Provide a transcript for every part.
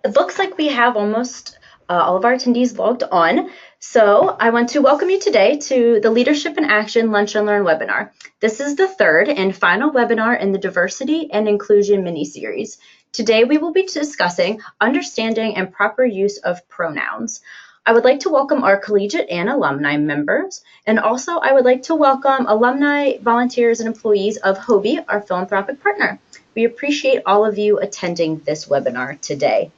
It looks like we have almost all of our attendees logged on. So I want to welcome you today to the Leadership in Action Lunch and Learn webinar. This is the third and final webinar in the Diversity and Inclusion mini-series. Today we will be discussing understanding and proper use of pronouns. I would like to welcome our collegiate and alumni members, and also I would like to welcome alumni, volunteers, and employees of HOBY, our philanthropic partner. We appreciate all of you attending this webinar today.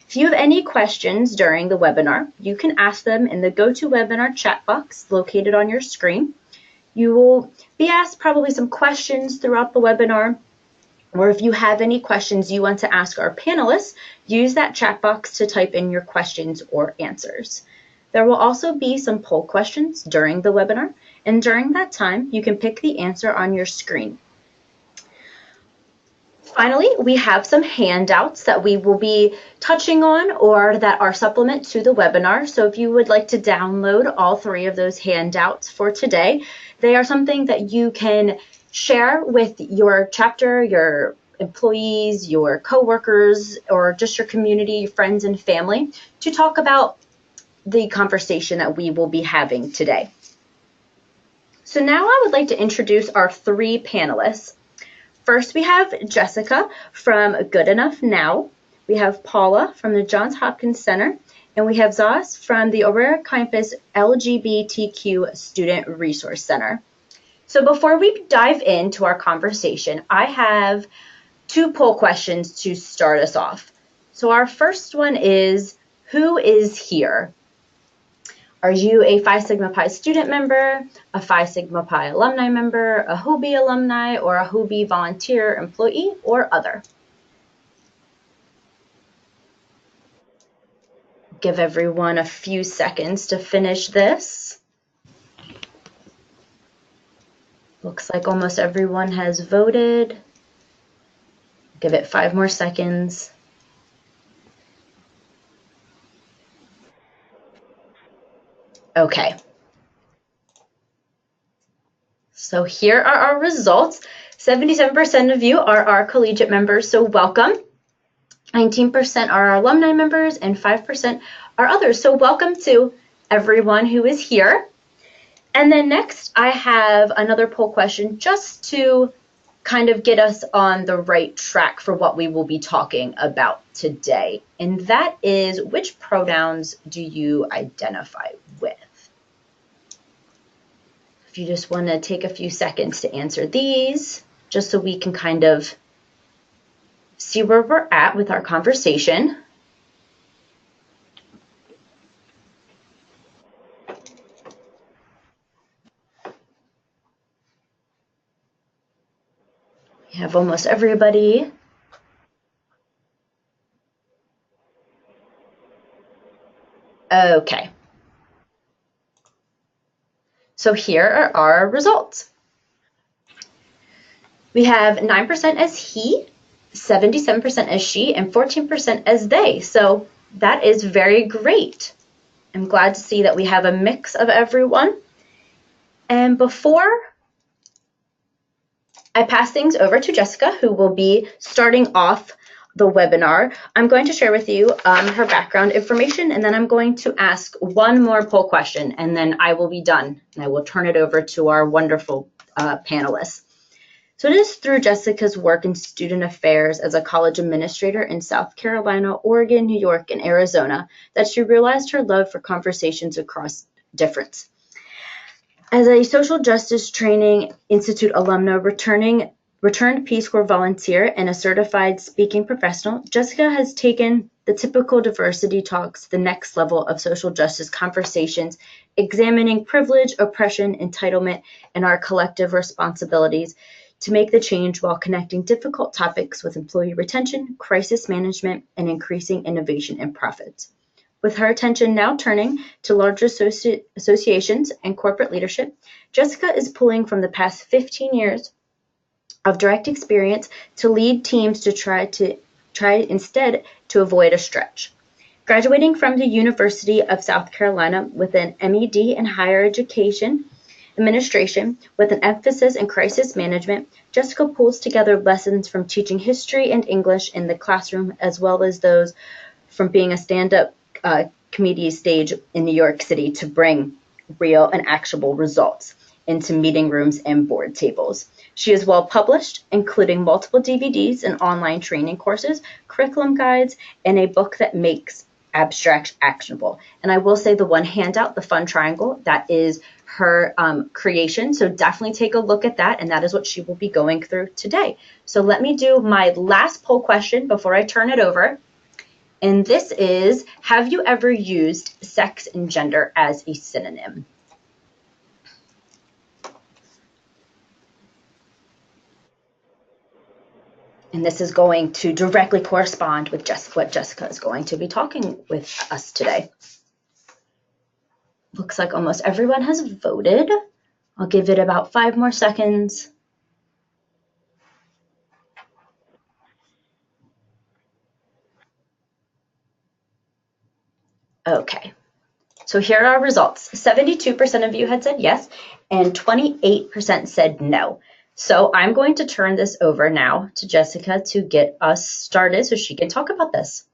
If you have any questions during the webinar, you can ask them in the GoToWebinar chat box located on your screen. You will be asked probably some questions throughout the webinar, or if you have any questions you want to ask our panelists, use that chat box to type in your questions or answers. There will also be some poll questions during the webinar, and during that time, you can pick the answer on your screen. Finally, we have some handouts that we will be touching on or that are supplement to the webinar. So if you would like to download all three of those handouts for today, they are something that you can share with your chapter, your employees, your coworkers, or just your community, friends, and family to talk about the conversation that we will be having today. So now I would like to introduce our three panelists. First, we have Jessica from Good Enough Now. We have Paula from the Johns Hopkins Center, and we have Xajés from the Auraria Campus LGBTQ Student Resource Center. So before we dive into our conversation, I have two poll questions to start us off. So our first one is, who is here? Are you a Phi Sigma Pi student member, a Phi Sigma Pi alumni member, a HOBY alumni, or a HOBY volunteer, employee, or other? Give everyone a few seconds to finish this. Looks like almost everyone has voted. Give it 5 more seconds. Okay. So here are our results. 77% of you are our collegiate members, so welcome. 19% are our alumni members and 5% are others. So welcome to everyone who is here. And then next I have another poll question just to kind of get us on the right track for what we will be talking about today. And that is, which pronouns do you identify with? If you just want to take a few seconds to answer these, just so we can kind of see where we're at with our conversation. We have almost everybody. Okay. So here are our results. We have 9% as he, 77% as she, and 14% as they. So that is very great. I'm glad to see that we have a mix of everyone. And before I pass things over to Jessica, who will be starting off the webinar, I'm going to share with you her background information, and then I'm going to ask one more poll question, and then I will be done, and I will turn it over to our wonderful panelists. So it is through Jessica's work in student affairs as a college administrator in South Carolina, Oregon, New York, and Arizona that she realized her love for conversations across difference. As a social justice training institute alumna, returned Peace Corps volunteer, and a certified speaking professional, Jessica has taken the typical diversity talks to the next level of social justice conversations, examining privilege, oppression, entitlement, and our collective responsibilities to make the change while connecting difficult topics with employee retention, crisis management, and increasing innovation and profits. With her attention now turning to larger associations and corporate leadership, Jessica is pulling from the past 15 years of direct experience to lead teams to try instead to avoid a stretch. Graduating from the University of South Carolina with an MED in higher education administration with an emphasis in crisis management, Jessica pulls together lessons from teaching history and English in the classroom as well as those from being a stand-up comedy stage in New York City to bring real and actionable results into meeting rooms and board tables. She is well published, including multiple DVDs and online training courses, curriculum guides, and a book that makes abstract actionable. And I will say the one handout, the fun triangle, that is her creation. So definitely take a look at that. And that is what she will be going through today. So let me do my last poll question before I turn it over. And this is, have you ever used sex and gender as a synonym? And this is going to directly correspond with what Jessica is going to be talking with us today. Looks like almost everyone has voted. I'll give it about 5 more seconds. Okay, so here are our results. 72% of you had said yes, and 28% said no. So I'm going to turn this over now to Jessica to get us started so she can talk about this.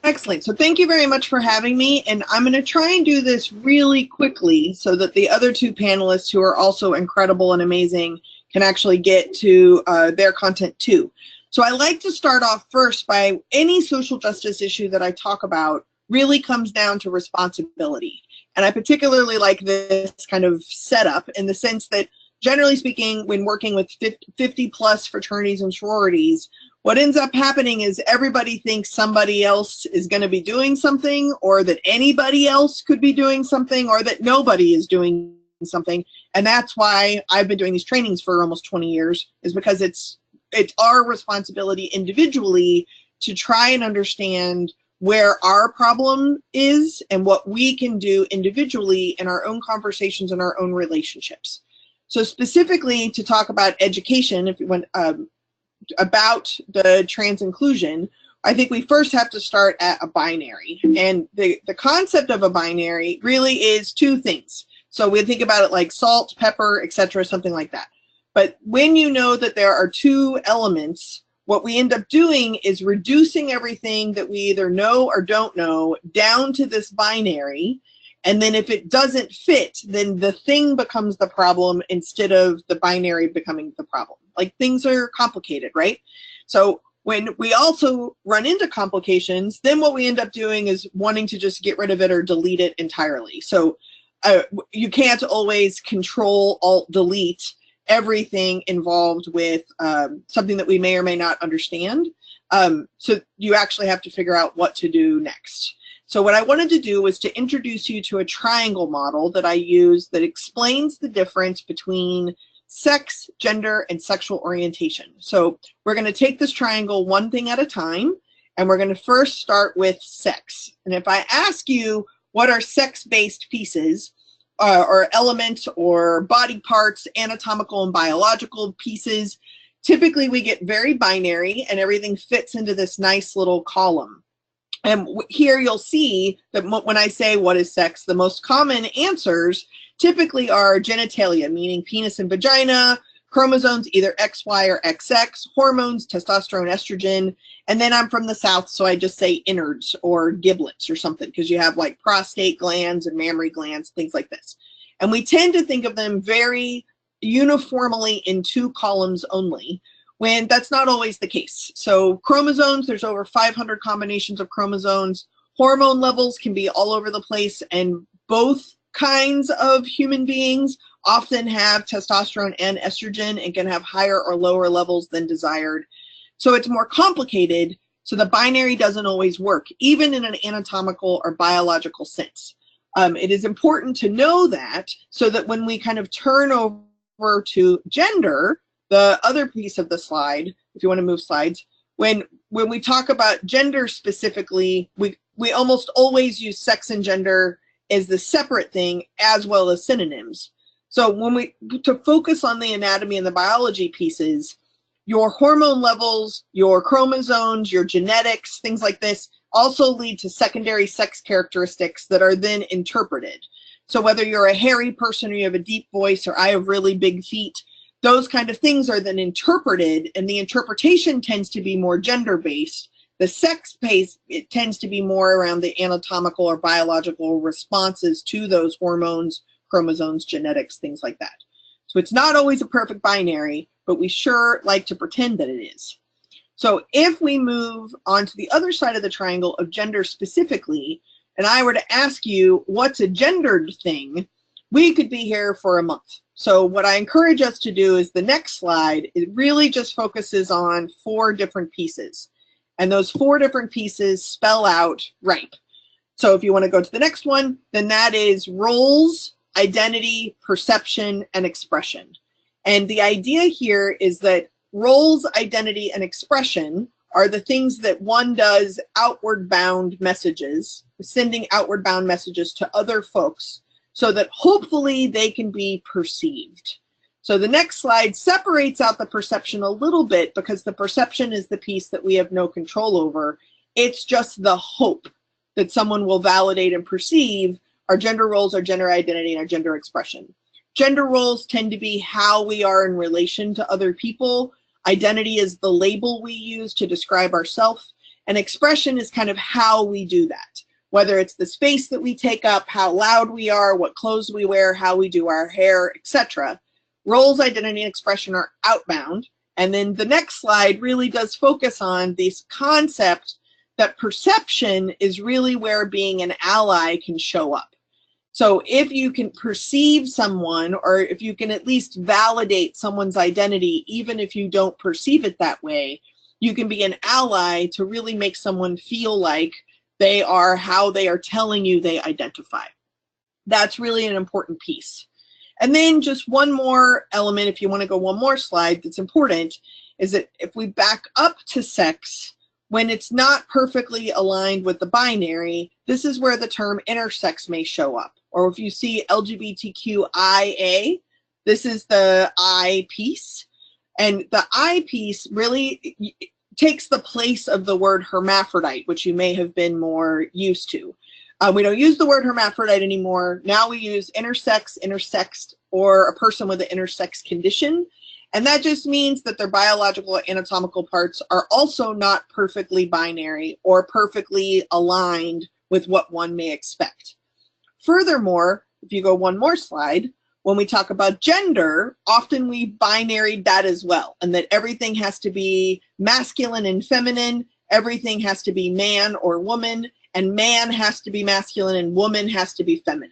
Excellent. So thank you very much for having me. And I'm going to try and do this really quickly so that the other two panelists, who are also incredible and amazing, can actually get to their content too. So I like to start off first by any social justice issue that I talk about really comes down to responsibility. And I particularly like this kind of setup in the sense that, generally speaking, when working with 50 plus fraternities and sororities, what ends up happening is everybody thinks somebody else is going to be doing something, or that anybody else could be doing something, or that nobody is doing something. And that's why I've been doing these trainings for almost 20 years, is because it's our responsibility individually to try and understand where our problem is and what we can do individually in our own conversations and our own relationships. So specifically to talk about education, if you want, about the trans inclusion, I think we first have to start at a binary. And the concept of a binary really is two things. So we think about it like salt, pepper, etc., something like that. But when you know that there are two elements, what we end up doing is reducing everything that we either know or don't know down to this binary. And then if it doesn't fit, then the thing becomes the problem instead of the binary becoming the problem. Like, things are complicated, right? So when we also run into complications, then what we end up doing is wanting to just get rid of it or delete it entirely. So you can't always control, alt, delete everything involved with something that we may or may not understand. So you actually have to figure out what to do next. So what I wanted to do was to introduce you to a triangle model that I use that explains the difference between sex, gender, and sexual orientation. So we're going to take this triangle one thing at a time, and we're going to first start with sex. And if I ask you what are sex-based pieces, or elements or body parts, anatomical and biological pieces, typically we get very binary and everything fits into this nice little column. And here you'll see that when I say what is sex, the most common answers typically are genitalia, meaning penis and vagina, chromosomes, either XY or XX, hormones, testosterone, estrogen, and then I'm from the South, so I just say innards or giblets or something, because you have like prostate glands and mammary glands, things like this. And we tend to think of them very uniformly in two columns only, when that's not always the case. So chromosomes, there's over 500 combinations of chromosomes. Hormone levels can be all over the place, and both kinds of human beings often have testosterone and estrogen and can have higher or lower levels than desired. So it's more complicated, so the binary doesn't always work, even in an anatomical or biological sense. It is important to know that, so that when we kind of turn over to gender, the other piece of the slide, if you want to move slides, when we talk about gender specifically, we almost always use sex and gender as the separate thing as well as synonyms. So when to focus on the anatomy and the biology pieces, your hormone levels, your chromosomes, your genetics, things like this also lead to secondary sex characteristics that are then interpreted. So whether you're a hairy person or you have a deep voice or I have really big feet, those kind of things are then interpreted, and the interpretation tends to be more gender-based The sex piece, it tends to be more around the anatomical or biological responses to those hormones, chromosomes, genetics, things like that. So it's not always a perfect binary, but we sure like to pretend that it is. So if we move on to the other side of the triangle of gender specifically, and I were to ask you what's a gendered thing, we could be here for a month. So what I encourage us to do is the next slide, it really just focuses on 4 different pieces. And those 4 different pieces spell out RIPE. So if you want to go to the next one, then that is roles, identity, perception, and expression. And the idea here is that roles, identity, and expression are the things that one does outward bound messages, sending outward bound messages to other folks so that hopefully they can be perceived. So the next slide separates out the perception a little bit because the perception is the piece that we have no control over. It's just the hope that someone will validate and perceive our gender roles, our gender identity, and our gender expression. Gender roles tend to be how we are in relation to other people. Identity is the label we use to describe ourselves, and expression is kind of how we do that. Whether it's the space that we take up, how loud we are, what clothes we wear, how we do our hair, etc. Roles, identity, and expression are outbound. And then the next slide really does focus on this concept that perception is really where being an ally can show up. So if you can perceive someone, or if you can at least validate someone's identity, even if you don't perceive it that way, you can be an ally to really make someone feel like they are how they are telling you they identify. That's really an important piece. And then just one more element, if you want to go one more slide, that's important, is that if we back up to sex, when it's not perfectly aligned with the binary, this is where the term intersex may show up. Or if you see LGBTQIA, this is the I piece. And the I piece really takes the place of the word hermaphrodite, which you may have been more used to. We don't use the word hermaphrodite anymore. Now we use intersex, intersexed, or a person with an intersex condition. And that just means that their biological anatomical parts are also not perfectly binary or perfectly aligned with what one may expect. Furthermore, if you go one more slide, when we talk about gender, often we binaried that as well, and that everything has to be masculine and feminine, everything has to be man or woman, and man has to be masculine and woman has to be feminine.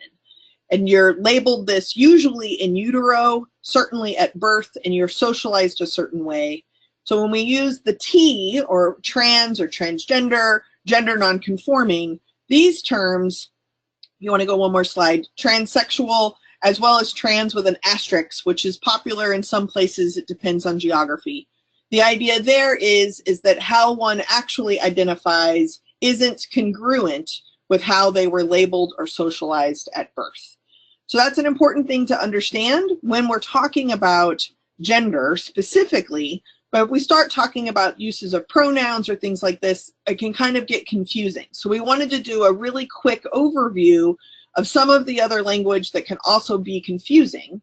And you're labeled this usually in utero, certainly at birth, and you're socialized a certain way. So when we use the T, or trans or transgender, gender nonconforming, these terms, you want to go one more slide, transsexual, as well as trans with an asterisk, which is popular in some places. It depends on geography. The idea there is that how one actually identifies isn't congruent with how they were labeled or socialized at birth. So that's an important thing to understand when we're talking about gender specifically. But if we start talking about uses of pronouns or things like this, it can kind of get confusing. So we wanted to do a really quick overview of some of the other language that can also be confusing.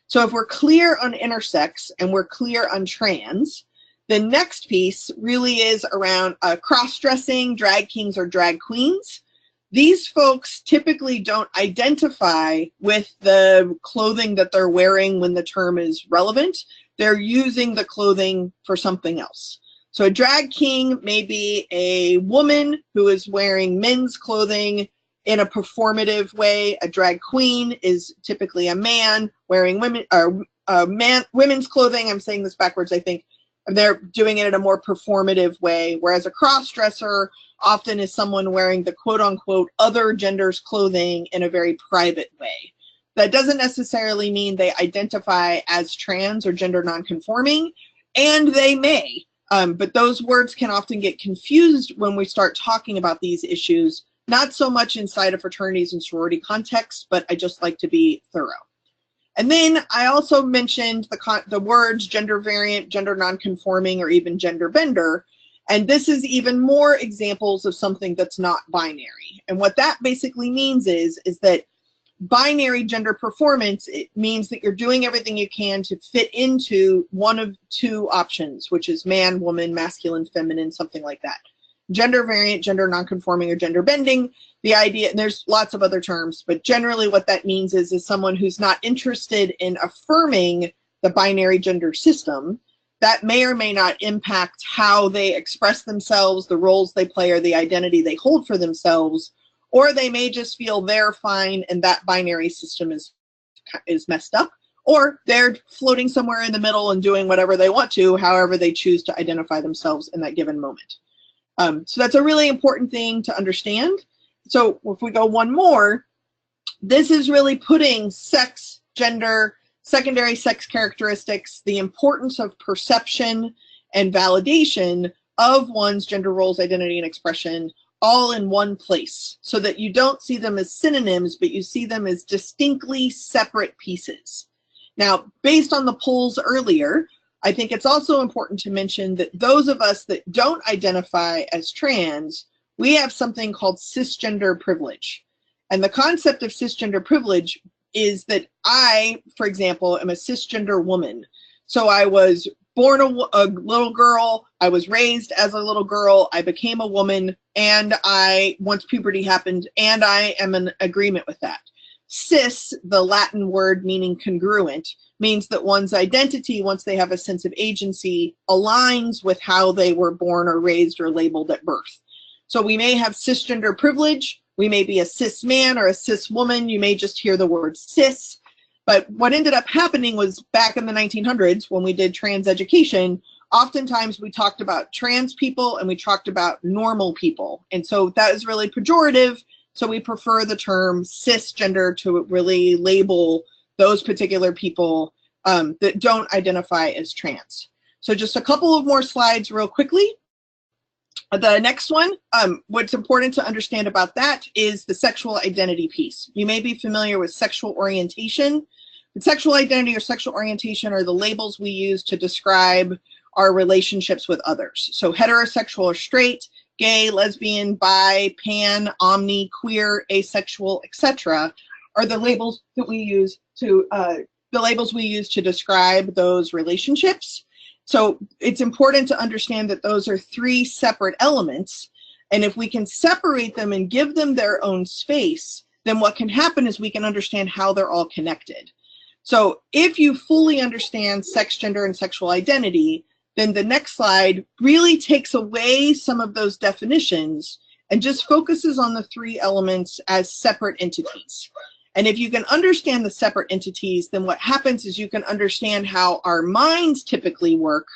So if we're clear on intersex and we're clear on trans, the next piece really is around cross-dressing, drag kings or drag queens. These folks typically don't identify with the clothing that they're wearing when the term is relevant. They're using the clothing for something else. So a drag king may be a woman who is wearing men's clothing in a performative way. A drag queen is typically a man wearing women's clothing. I'm saying this backwards, I think. They're doing it in a more performative way, whereas a cross-dresser often is someone wearing the quote-unquote other gender's clothing in a very private way. That doesn't necessarily mean they identify as trans or gender nonconforming, and they may, but those words can often get confused when we start talking about these issues, not so much inside of fraternities and sorority context, but I just like to be thorough. And then I also mentioned the words gender variant, gender nonconforming, or even gender bender. And this is even more examples of something that's not binary. And what that basically means is that binary gender performance, it means that you're doing everything you can to fit into one of two options, which is man, woman, masculine, feminine, something like that. gender variant, gender nonconforming, or gender bending. The idea, and there's lots of other terms, but generally what that means is someone who's not interested in affirming the binary gender system. That may or may not impact how they express themselves, the roles they play, or the identity they hold for themselves, or they may just feel they're fine and that binary system is messed up, or they're floating somewhere in the middle and doing whatever they want to, however they choose to identify themselves in that given moment. So that's a really important thing to understand. So if we go one more, this is really putting sex, gender, secondary sex characteristics, the importance of perception and validation of one's gender roles, identity, and expression all in one place, so that you don't see them as synonyms, but you see them as distinctly separate pieces. Now, based on the polls earlier, I think it's also important to mention that those of us that don't identify as trans, we have something called cisgender privilege. And the concept of cisgender privilege is that I, for example, am a cisgender woman. So I was born a little girl, I was raised as a little girl, I became a woman, and once puberty happened, and I am in agreement with that. Cis, the Latin word meaning congruent, means that one's identity, once they have a sense of agency, aligns with how they were born or raised or labeled at birth. So we may have cisgender privilege, we may be a cis man or a cis woman, you may just hear the word cis. But what ended up happening was back in the 1900s when we did trans education, oftentimes we talked about trans people and we talked about normal people. And so that is really pejorative. So we prefer the term cisgender to really label those particular people that don't identify as trans. So just a couple of more slides real quickly. The next one, what's important to understand about that is the sexual identity piece. You may be familiar with sexual orientation. But sexual identity or sexual orientation are the labels we use to describe our relationships with others. So heterosexual or straight, gay, lesbian, bi, pan, omni, queer, asexual, etc. are the labels that we use to describe those relationships. So it's important to understand that those are three separate elements. And if we can separate them and give them their own space, then what can happen is we can understand how they're all connected. So if you fully understand sex, gender, and sexual identity, then the next slide really takes away some of those definitions and just focuses on the three elements as separate entities. And if you can understand the separate entities, then what happens is you can understand how our minds typically work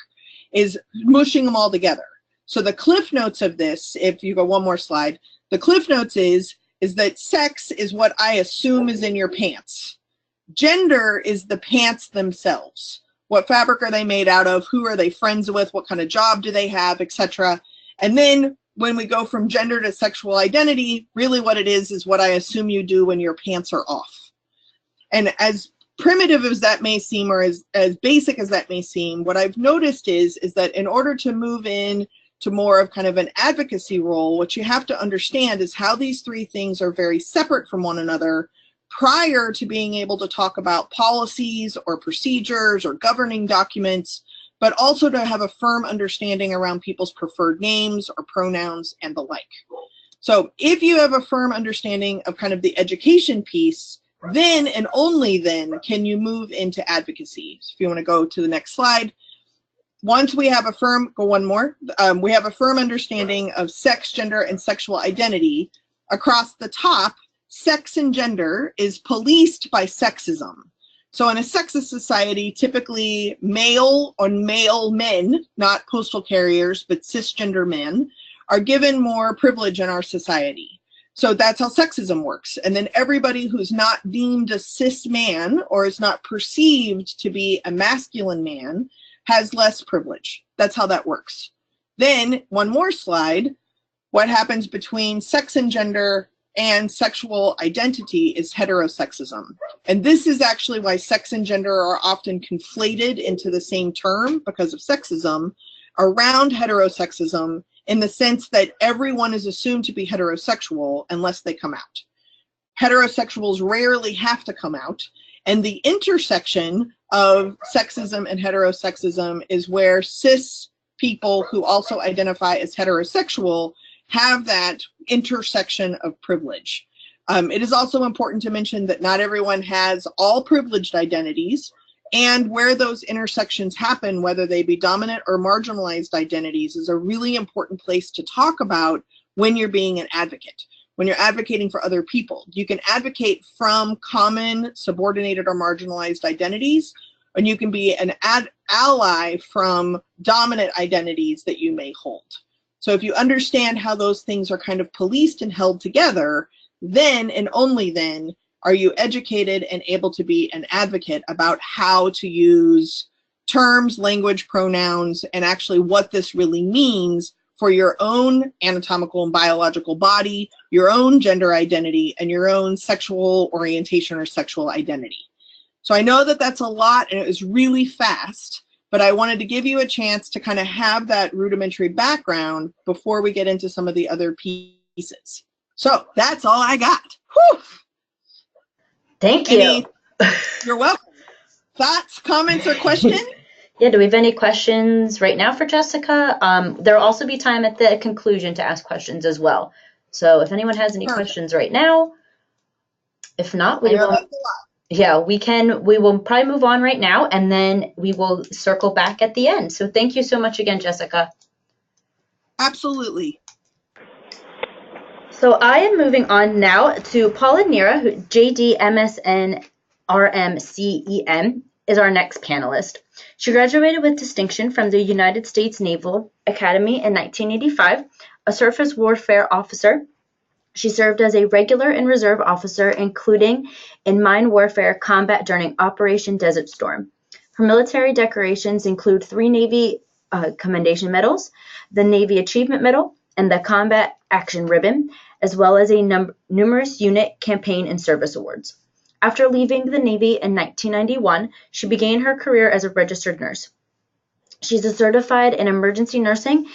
is mushing them all together. So the cliff notes of this, if you go one more slide, the cliff notes is that sex is what I assume is in your pants. Gender is the pants themselves. What fabric are they made out of? Who are they friends with? What kind of job do they have, etc. And then when we go from gender to sexual identity, really what it is what I assume you do when your pants are off. And as primitive as that may seem, or as basic as that may seem, what I've noticed is that in order to move in to more of kind of an advocacy role, what you have to understand is how these three things are very separate from one another prior to being able to talk about policies or procedures or governing documents, but also to have a firm understanding around people's preferred names or pronouns and the like. So if you have a firm understanding of kind of the education piece, then and only then can you move into advocacy. So if you want to go to the next slide. Once we have a firm, go one more, we have a firm understanding of sex, gender, and sexual identity. Across the top, sex and gender is policed by sexism. So in a sexist society, typically male or male men, not postal carriers, but cisgender men, are given more privilege in our society. So that's how sexism works. And then everybody who's not deemed a cis man or is not perceived to be a masculine man has less privilege. That's how that works. Then one more slide, what happens between sex and gender and sexual identity is heterosexism. And this is actually why sex and gender are often conflated into the same term because of sexism around heterosexism, in the sense that everyone is assumed to be heterosexual unless they come out. Heterosexuals rarely have to come out, and the intersection of sexism and heterosexism is where cis people who also identify as heterosexual have that intersection of privilege. It is also important to mention that not everyone has all privileged identities, and where those intersections happen, whether they be dominant or marginalized identities, is a really important place to talk about when you're being an advocate, when you're advocating for other people. You can advocate from common, subordinated, or marginalized identities, and you can be an ally from dominant identities that you may hold. So if you understand how those things are kind of policed and held together, then and only then are you educated and able to be an advocate about how to use terms, language, pronouns, and actually what this really means for your own anatomical and biological body, your own gender identity, and your own sexual orientation or sexual identity. So I know that that's a lot and it was really fast, but I wanted to give you a chance to kind of have that rudimentary background before we get into some of the other pieces. So that's all I got. Whew. Thank you. You're welcome. Thoughts, comments, or questions? Yeah, do we have any questions right now for Jessica? There will also be time at the conclusion to ask questions as well. So if anyone has any questions right now, if not, we will. Yeah, we will probably move on right now, and then we will circle back at the end. So thank you so much again, Jessica. Absolutely. So I am moving on now to Paula Neira, who JD MSN RMCEM is our next panelist. She graduated with distinction from the United States Naval Academy in 1985, a surface warfare officer. She served as a regular and reserve officer, including in mine warfare combat during Operation Desert Storm. Her military decorations include 3 Navy Commendation Medals, the Navy Achievement Medal, and the Combat Action Ribbon, as well as numerous unit, campaign, and service awards. After leaving the Navy in 1991, she began her career as a registered nurse. She's certified in emergency nursing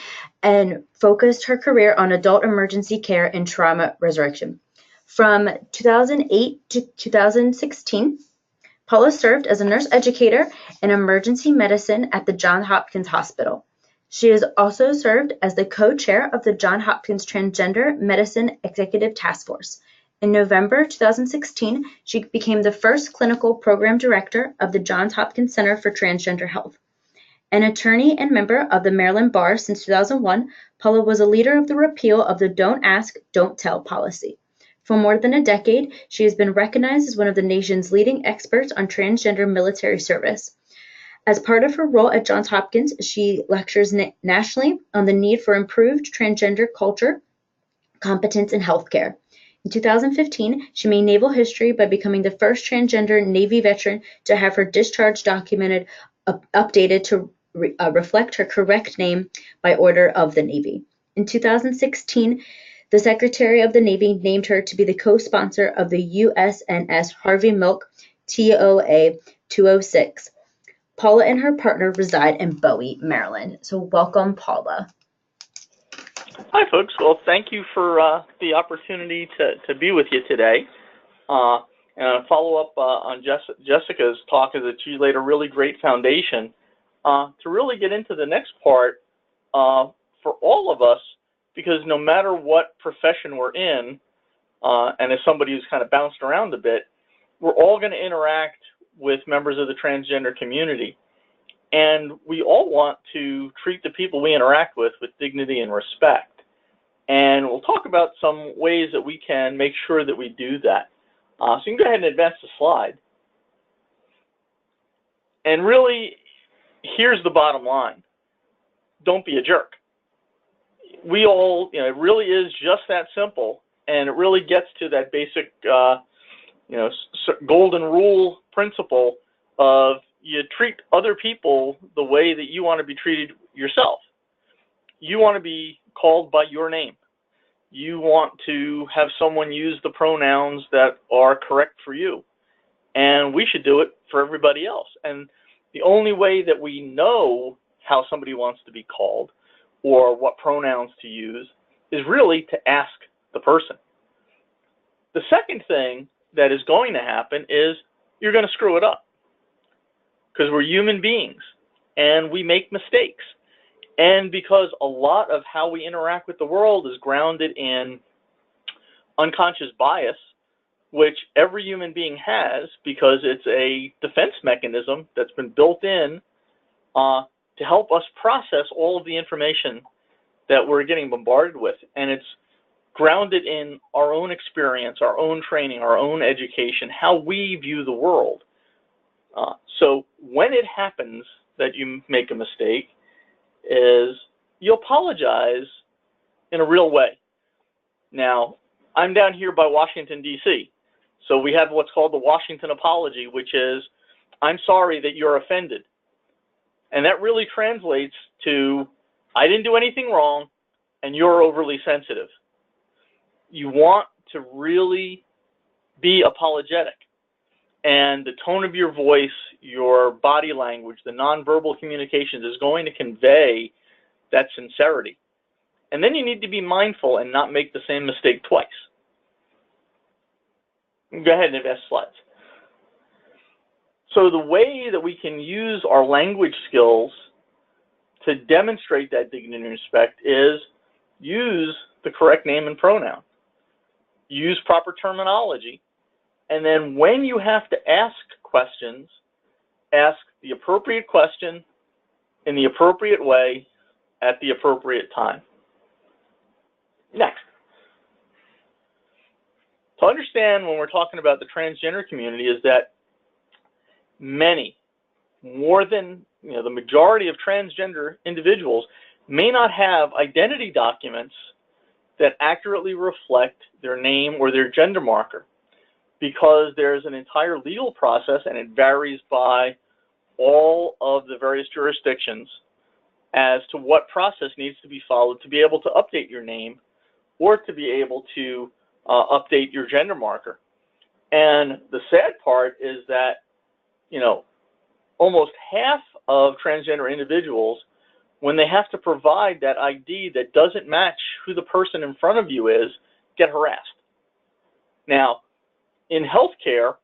and focused her career on adult emergency care and trauma resurrection. From 2008 to 2016, Paula served as a nurse educator in emergency medicine at the Johns Hopkins Hospital. She has also served as the co-chair of the Johns Hopkins Transgender Medicine Executive Task Force. In November 2016, she became the first clinical program director of the Johns Hopkins Center for Transgender Health. An attorney and member of the Maryland Bar since 2001, Paula was a leader of the repeal of the Don't Ask, Don't Tell policy. For more than a decade, she has been recognized as one of the nation's leading experts on transgender military service. As part of her role at Johns Hopkins, she lectures nationally on the need for improved transgender culture, competence, and healthcare. In 2015, she made naval history by becoming the first transgender Navy veteran to have her discharge documented updated to reflect her correct name by order of the Navy. In 2016, the Secretary of the Navy named her to be the co-sponsor of the USNS Harvey Milk TOA 206. Paula and her partner reside in Bowie, Maryland. So welcome, Paula. Hi, folks. Well, thank you for the opportunity to be with you today. And follow up on Jessica's talk is that she laid a really great foundation to really get into the next part for all of us, because no matter what profession we're in, and as somebody who's kind of bounced around a bit, we're all going to interact with members of the transgender community. And we all want to treat the people we interact with dignity and respect. And we'll talk about some ways that we can make sure that we do that. So you can go ahead and advance the slide. And really, here's the bottom line. Don't be a jerk. We all, it really is just that simple. And it really gets to that basic, golden rule principle of you treat other people the way that you want to be treated yourself. You want to be called by your name. You want to have someone use the pronouns that are correct for you. And we should do it for everybody else. And the only way that we know how somebody wants to be called or what pronouns to use is really to ask the person. The second thing that is going to happen is you're going to screw it up, because we're human beings and we make mistakes. And because a lot of how we interact with the world is grounded in unconscious bias, which every human being has because it's a defense mechanism that's been built in to help us process all of the information that we're getting bombarded with. And it's grounded in our own experience, our own training, our own education, how we view the world. So when it happens that you make a mistake, is you apologize in a real way. Now, I'm down here by Washington, D.C., so we have what's called the Washington apology, which is, I'm sorry that you're offended. And that really translates to, I didn't do anything wrong, and you're overly sensitive. You want to really be apologetic. And the tone of your voice, your body language, the nonverbal communications is going to convey that sincerity. And then you need to be mindful and not make the same mistake twice. Go ahead and advance slides. So the way that we can use our language skills to demonstrate that dignity and respect is use the correct name and pronoun. Use proper terminology. And then when you have to ask questions, ask the appropriate question in the appropriate way at the appropriate time. Next. To understand when we're talking about the transgender community is that many, more than the majority of transgender individuals may not have identity documents that accurately reflect their name or their gender marker, because there's an entire legal process and it varies by all of the various jurisdictions as to what process needs to be followed to be able to update your name or to be able to update your gender marker. And the sad part is that, almost half of transgender individuals, when they have to provide that ID that doesn't match who the person in front of you is, get harassed. Now, in healthcare,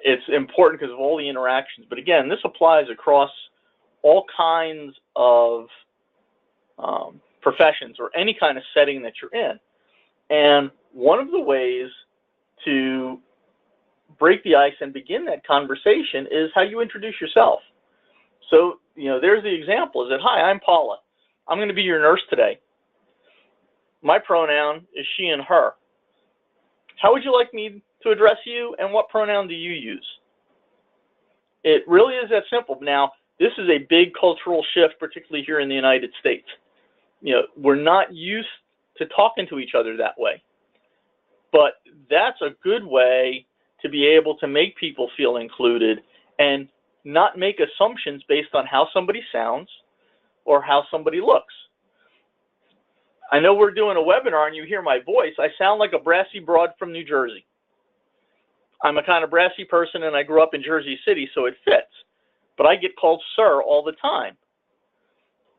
it's important because of all the interactions. But again, this applies across all kinds of professions or any kind of setting that you're in. And one of the ways to break the ice and begin that conversation is how you introduce yourself. So, there's the example is that, hi, I'm Paula. I'm going to be your nurse today. My pronoun is she and her. How would you like me to address you, and what pronoun do you use? It really is that simple. Now, this is a big cultural shift, particularly here in the United States. We're not used to talking to each other that way. But that's a good way to be able to make people feel included and not make assumptions based on how somebody sounds or how somebody looks. I know we're doing a webinar and you hear my voice. I sound like a brassy broad from New Jersey. I'm a kind of brassy person and I grew up in Jersey City, so it fits. But I get called sir all the time.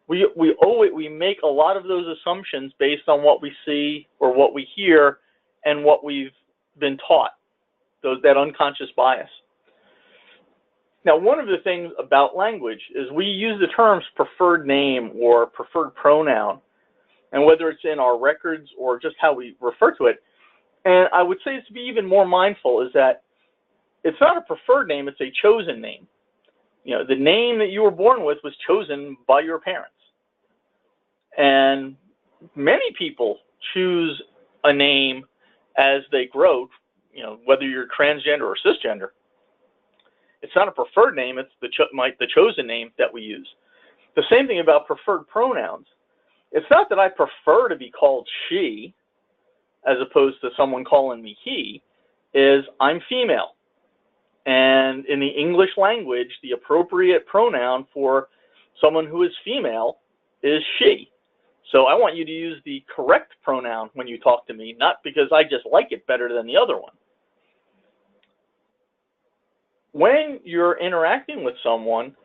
We make a lot of those assumptions based on what we see or what we hear and what we've been taught, that unconscious bias. Now, one of the things about language is we use the terms preferred name or preferred pronoun, and whether it's in our records or just how we refer to it. And I would say to be even more mindful is that it's not a preferred name, it's a chosen name. The name that you were born with was chosen by your parents. And many people choose a name as they grow, whether you're transgender or cisgender. It's not a preferred name, it's the chosen name that we use. The same thing about preferred pronouns. It's not that I prefer to be called she, as opposed to someone calling me he, is I'm female. And in the English language, the appropriate pronoun for someone who is female is she. So I want you to use the correct pronoun when you talk to me, not because I just like it better than the other one. When you're interacting with someone,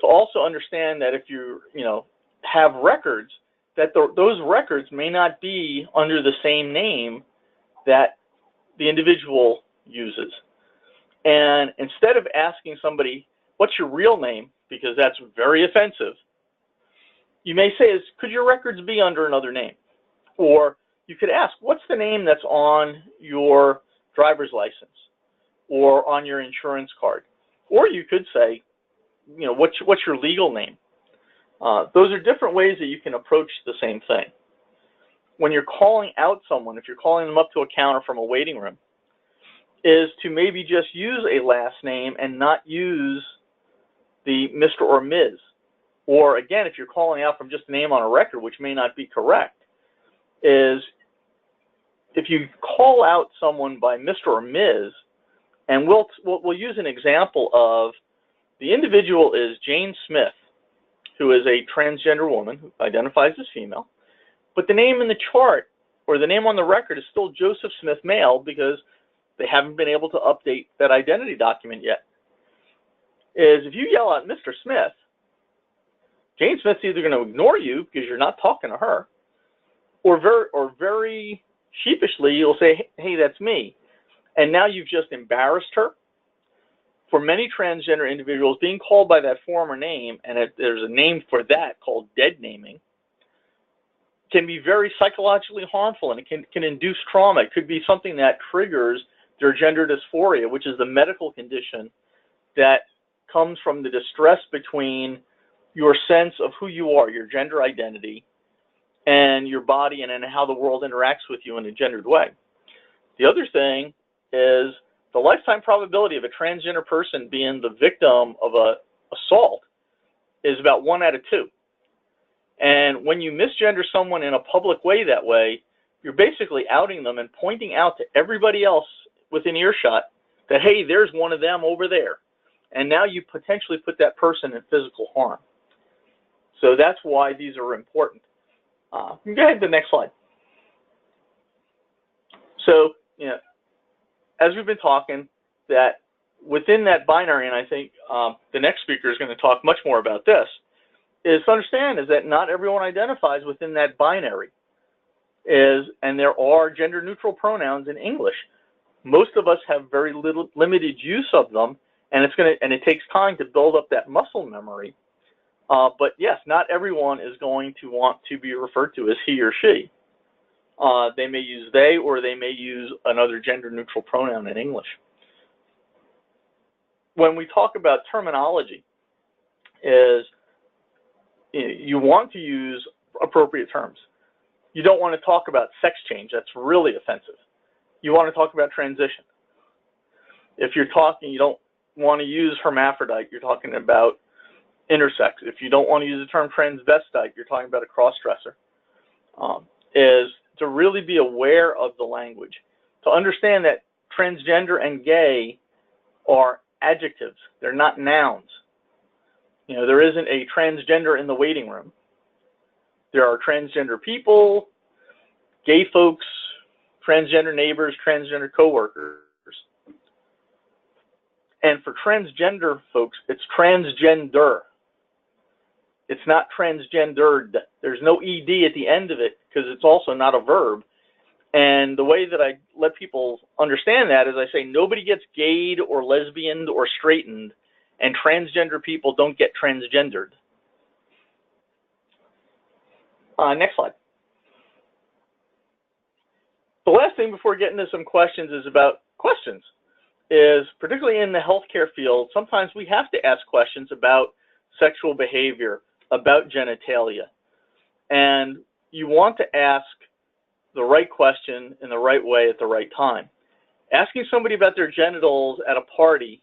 to also understand that if you have records, that those records may not be under the same name that the individual uses. And instead of asking somebody, what's your real name, because that's very offensive, you may say is, could your records be under another name? Or you could ask, what's the name that's on your driver's license or on your insurance card? Or you could say, you know, what's your legal name? Those are different ways that you can approach the same thing. When you're calling out someone, if you're calling them up to a counter from a waiting room, is to maybe just use a last name and not use the Mr. or Ms. Or again, if you're calling out from just a name on a record, which may not be correct, is if you call out someone by Mr. or Ms., and we'll use an example of the individual is Jane Smith, who is a transgender woman who identifies as female, but the name in the chart or the name on the record is still Joseph Smith male because they haven't been able to update that identity document yet. Is if you yell out Mr. Smith, Jane Smith's either going to ignore you because you're not talking to her, or very sheepishly you'll say, hey, that's me. And now you've just embarrassed her. For many transgender individuals, being called by that former name, and there's a name for that called dead naming, can be very psychologically harmful, and it can induce trauma. It could be something that triggers their gender dysphoria, which is the medical condition that comes from the distress between your sense of who you are, your gender identity, and your body, and then how the world interacts with you in a gendered way. The other thing is the lifetime probability of a transgender person being the victim of an assault is about 1 out of 2. And when you misgender someone in a public way that way, you're basically outing them and pointing out to everybody else within earshot that, hey, there's one of them over there. And now you potentially put that person in physical harm. So that's why these are important. Go ahead to the next slide. So, you know, as we've been talking, that within that binary, and I think the next speaker is going to talk much more about this, is to understand is that not everyone identifies within that binary. And there are gender-neutral pronouns in English. Most of us have very limited use of them, and it takes time to build up that muscle memory. But yes, not everyone is going to want to be referred to as he or she. They may use they, or they may use another gender-neutral pronoun in English. When we talk about terminology, is you want to use appropriate terms. You don't want to talk about sex change. That's really offensive. You want to talk about transition. If you're talking, you don't want to use hermaphrodite, you're talking about intersex. If you don't want to use the term transvestite, you're talking about a cross-dresser. Is to really be aware of the language. To understand that transgender and gay are adjectives. They're not nouns. You know, there isn't a transgender in the waiting room. There are transgender people, gay folks, transgender neighbors, transgender coworkers. And for transgender folks, it's transgender. It's not transgendered. There's no ED at the end of it because it's also not a verb. And the way that I let people understand that is I say nobody gets gayed or lesbianed or straightened, and transgender people don't get transgendered. Next slide. The last thing before getting to some questions is about questions. Is particularly in the healthcare field, sometimes we have to ask questions about sexual behavior, about genitalia. And you want to ask the right question in the right way at the right time. Asking somebody about their genitals at a party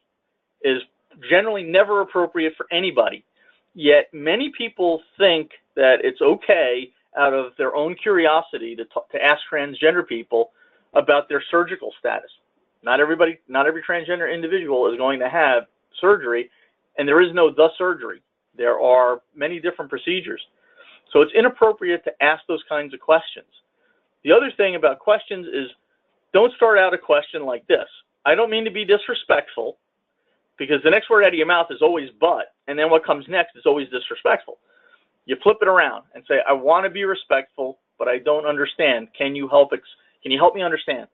is generally never appropriate for anybody. Yet many people think that it's okay out of their own curiosity to ask transgender people about their surgical status. Not every transgender individual is going to have surgery, and there is no the surgery. There are many different procedures. So it's inappropriate to ask those kinds of questions. The other thing about questions is don't start out a question like this. I don't mean to be disrespectful, because the next word out of your mouth is always but, and then what comes next is always disrespectful. You flip it around and say, I want to be respectful, but I don't understand. Can you help me understand?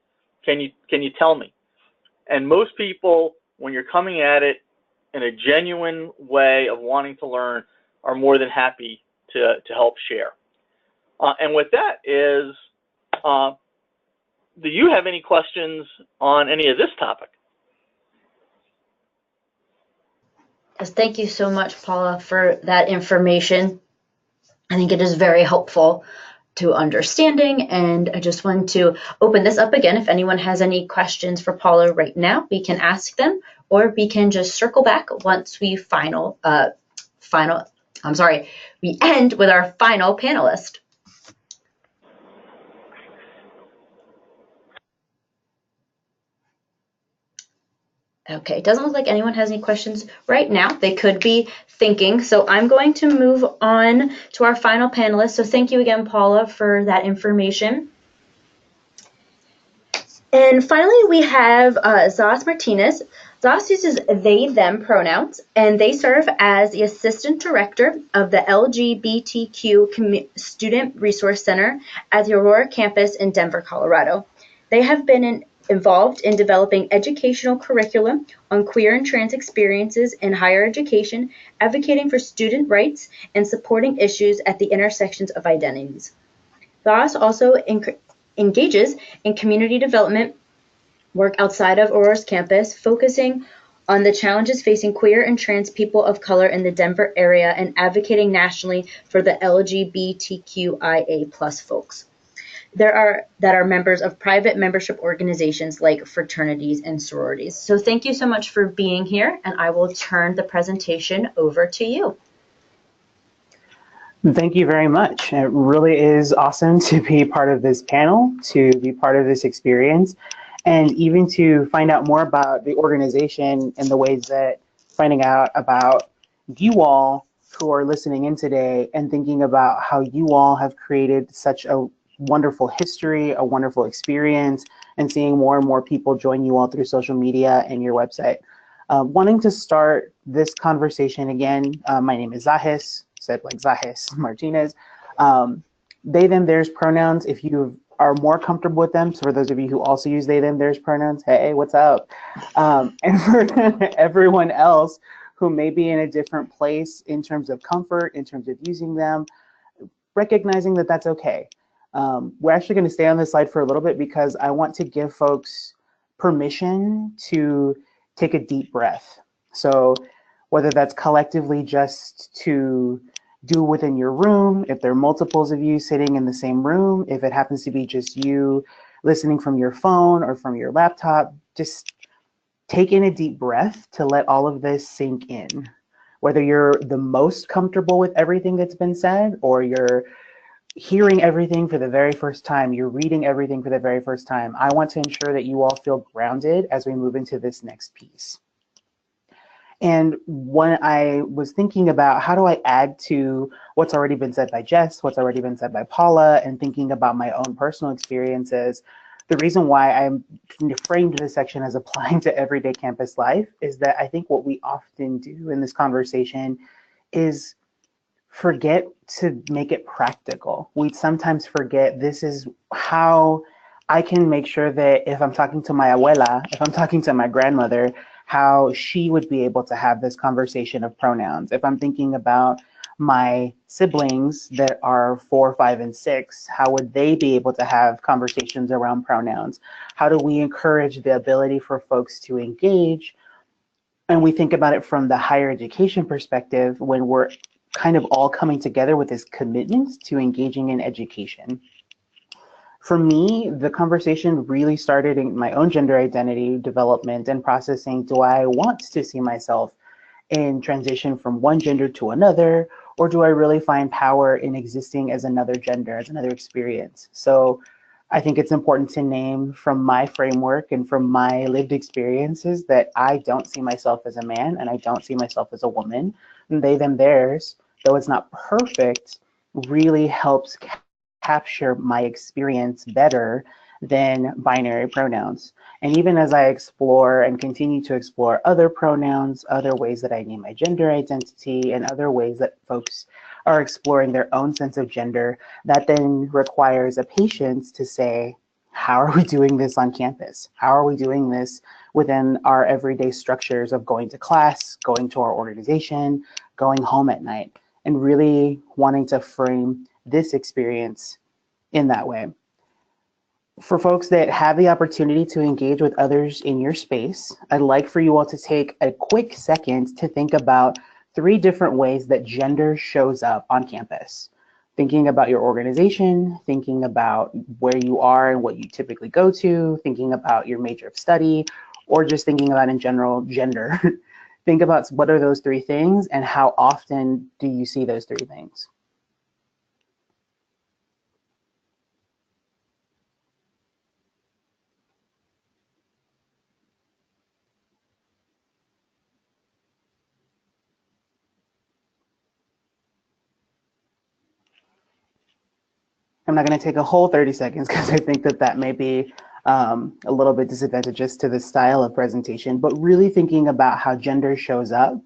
Can you tell me? And most people, when you're coming at it in a genuine way of wanting to learn, are more than happy to help share. And with that is, do you have any questions on any of this topic? Yes, thank you so much, Paula, for that information. I think it is very helpful to understanding, and I just want to open this up again. If anyone has any questions for Paula right now, we can ask them, or we can just circle back once we we end with our final panelist. Okay, it doesn't look like anyone has any questions right now. They could be thinking, so I'm going to move on to our final panelist. So thank you again, Paula, for that information. And finally, we have Xajés Martinez. Xajés uses they, them pronouns, and they serve as the Assistant Director of the LGBTQ Student Resource Center at the Auraria campus in Denver, Colorado. They have been involved in developing educational curriculum on queer and trans experiences in higher education, advocating for student rights, and supporting issues at the intersections of identities. Xajés also engages in community development work outside of Auroria's campus, focusing on the challenges facing queer and trans people of color in the Denver area and advocating nationally for the LGBTQIA+ folks that are members of private membership organizations like fraternities and sororities. So thank you so much for being here, and I will turn the presentation over to you. Thank you very much. It really is awesome to be part of this panel, to be part of this experience, and even to find out more about the organization and the ways that finding out about you all who are listening in today and thinking about how you all have created such a wonderful history, a wonderful experience, and seeing more and more people join you all through social media and your website. Wanting to start this conversation again, my name is Xajés, said like Xajés Martinez. They, them, theirs pronouns, if you are more comfortable with them, so for those of you who also use they, them, theirs pronouns, hey, what's up? And for everyone else who may be in a different place in terms of comfort, in terms of using them, recognizing that that's okay. We're actually going to stay on this slide for a little bit because I want to give folks permission to take a deep breath. So whether that's collectively just to do within your room, if there are multiples of you sitting in the same room, if it happens to be just you listening from your phone or from your laptop, just take in a deep breath to let all of this sink in. Whether you're the most comfortable with everything that's been said, or you're hearing everything for the very first time, you're reading everything for the very first time, I want to ensure that you all feel grounded as we move into this next piece. And when I was thinking about how do I add to what's already been said by Jess, what's already been said by Paula, and thinking about my own personal experiences, the reason why I framed this section as applying to everyday campus life is that I think what we often do in this conversation is forget to make it practical. We sometimes forget this is how I can make sure that if I'm talking to my abuela, if I'm talking to my grandmother, how she would be able to have this conversation of pronouns. If I'm thinking about my siblings that are 4, 5, and 6, how would they be able to have conversations around pronouns? How do we encourage the ability for folks to engage? And we think about it from the higher education perspective when we're kind of all coming together with this commitment to engaging in education. For me, the conversation really started in my own gender identity development and processing. Do I want to see myself in transition from one gender to another, or do I really find power in existing as another gender, as another experience? So I think it's important to name from my framework and from my lived experiences that I don't see myself as a man and I don't see myself as a woman. And they, them, theirs, though it's not perfect, really helps capture my experience better than binary pronouns. And even as I explore and continue to explore other pronouns, other ways that I name my gender identity, and other ways that folks are exploring their own sense of gender, that then requires a patience to say, how are we doing this on campus? How are we doing this within our everyday structures of going to class, going to our organization, going home at night? and really wanting to frame this experience in that way. For folks that have the opportunity to engage with others in your space, I'd like for you all to take a quick second to think about 3 different ways that gender shows up on campus. Thinking about your organization, thinking about where you are and what you typically go to, thinking about your major of study, or just thinking about in general gender. Think about what are those 3 things and how often do you see those 3 things? I'm not going to take a whole 30 seconds because I think that that may be a little bit disadvantageous to the style of presentation, but really thinking about how gender shows up,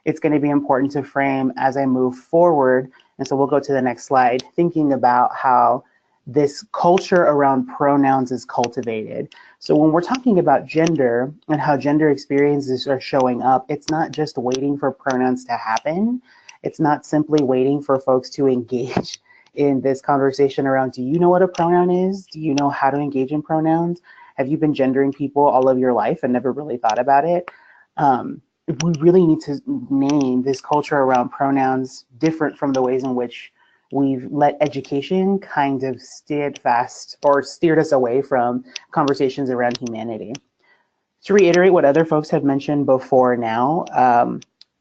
it's going to be important to frame as I move forward. And so we'll go to the next slide, thinking about how this culture around pronouns is cultivated. So when we're talking about gender and how gender experiences are showing up, it's not just waiting for pronouns to happen. It's not simply waiting for folks to engage in this conversation around, do you know what a pronoun is? Do you know how to engage in pronouns? Have you been gendering people all of your life and never really thought about it? We really need to name this culture around pronouns different from the ways in which we've let education kind of steered us away from conversations around humanity. To reiterate what other folks have mentioned before now,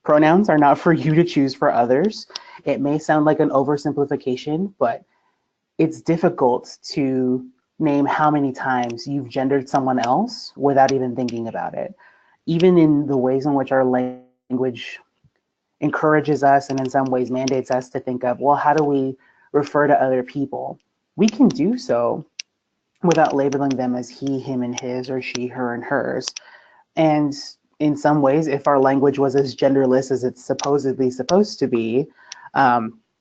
pronouns are not for you to choose for others. It may sound like an oversimplification, but it's difficult to name how many times you've gendered someone else without even thinking about it. Even in the ways in which our language encourages us and in some ways mandates us to think of, well, how do we refer to other people? We can do so without labeling them as he, him, and his, or she, her, and hers. And in some ways, if our language was as genderless as it's supposedly supposed to be,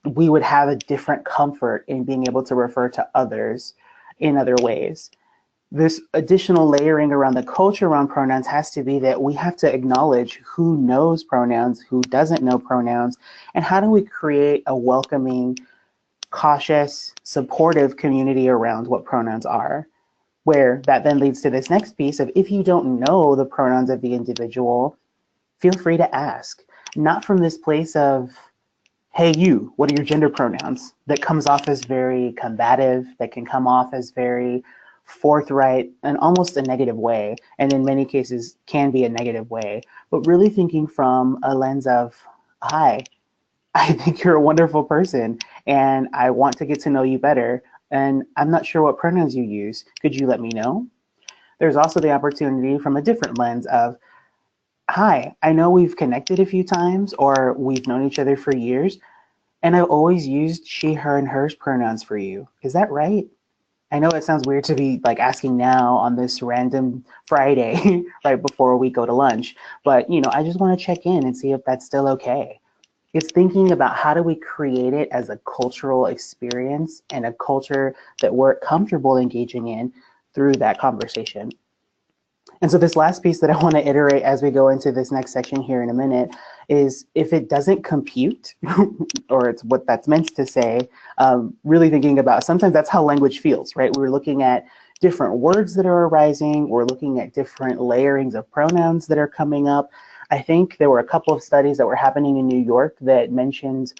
we would have a different comfort in being able to refer to others in other ways. This additional layering around the culture around pronouns has to be that we have to acknowledge who knows pronouns, who doesn't know pronouns, and how do we create a welcoming, cautious, supportive community around what pronouns are. Where that then leads to this next piece of, if you don't know the pronouns of the individual, feel free to ask. Not from this place of, hey, you, what are your gender pronouns? That comes off as very combative, that can come off as very forthright and almost a negative way, and in many cases can be a negative way, but really thinking from a lens of, hi, I think you're a wonderful person and I want to get to know you better, and I'm not sure what pronouns you use. Could you let me know? There's also the opportunity from a different lens of, hi, I know we've connected a few times or we've known each other for years, and I've always used she, her, and hers pronouns for you. Is that right? I know it sounds weird to be like asking now on this random Friday right before we go to lunch, but I just want to check in and see if that's still okay. It's thinking about how do we create it as a cultural experience and a culture that we're comfortable engaging in through that conversation. And so this last piece that I want to iterate as we go into this next section here in a minute is, if it doesn't compute, or it's what that's meant to say, really thinking about, sometimes that's how language feels, right? We're looking at different words that are arising. We're looking at different layerings of pronouns that are coming up. I think there were a couple of studies that were happening in New York that mentioned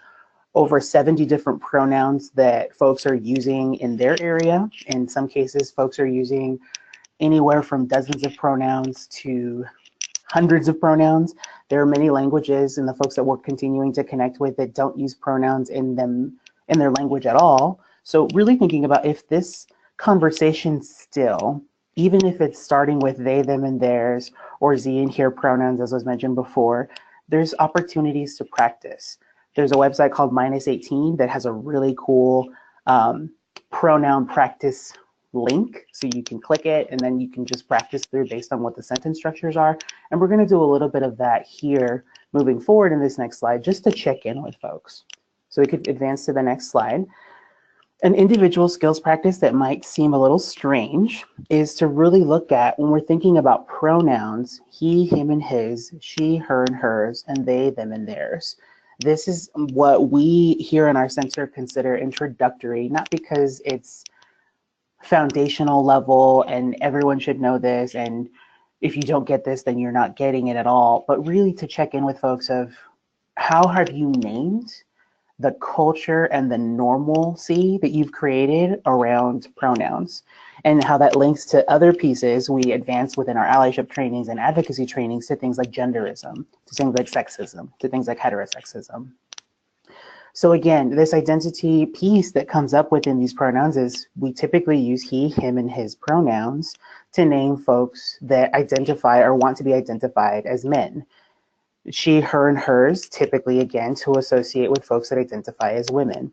over 70 different pronouns that folks are using in their area. In some cases, folks are using anywhere from dozens of pronouns to hundreds of pronouns. There are many languages and the folks that we're continuing to connect with that don't use pronouns in their language at all. So really thinking about, if this conversation still, even if it's starting with they, them, and theirs, or Z and here pronouns, as was mentioned before, there's opportunities to practice. There's a website called -18 that has a really cool pronoun practice link, so you can click it and then you can just practice through based on what the sentence structures are. And we're going to do a little bit of that here moving forward in this next slide, just to check in with folks. So we could advance to the next slide. An individual skills practice that might seem a little strange is to really look at, when we're thinking about pronouns, he, him, and his, she, her, and hers, and they, them, and theirs, This is what we here in our center consider introductory, not because it's foundational level and everyone should know this, and if you don't get this, then you're not getting it at all, but really to check in with folks of how have you named the culture and the normalcy that you've created around pronouns, and how that links to other pieces we advance within our allyship trainings and advocacy trainings, to things like genderism, to things like sexism, to things like heterosexism. So again, this identity piece that comes up within these pronouns is we typically use he, him, and his pronouns to name folks that identify or want to be identified as men. She, her, and hers, typically, again, to associate with folks that identify as women.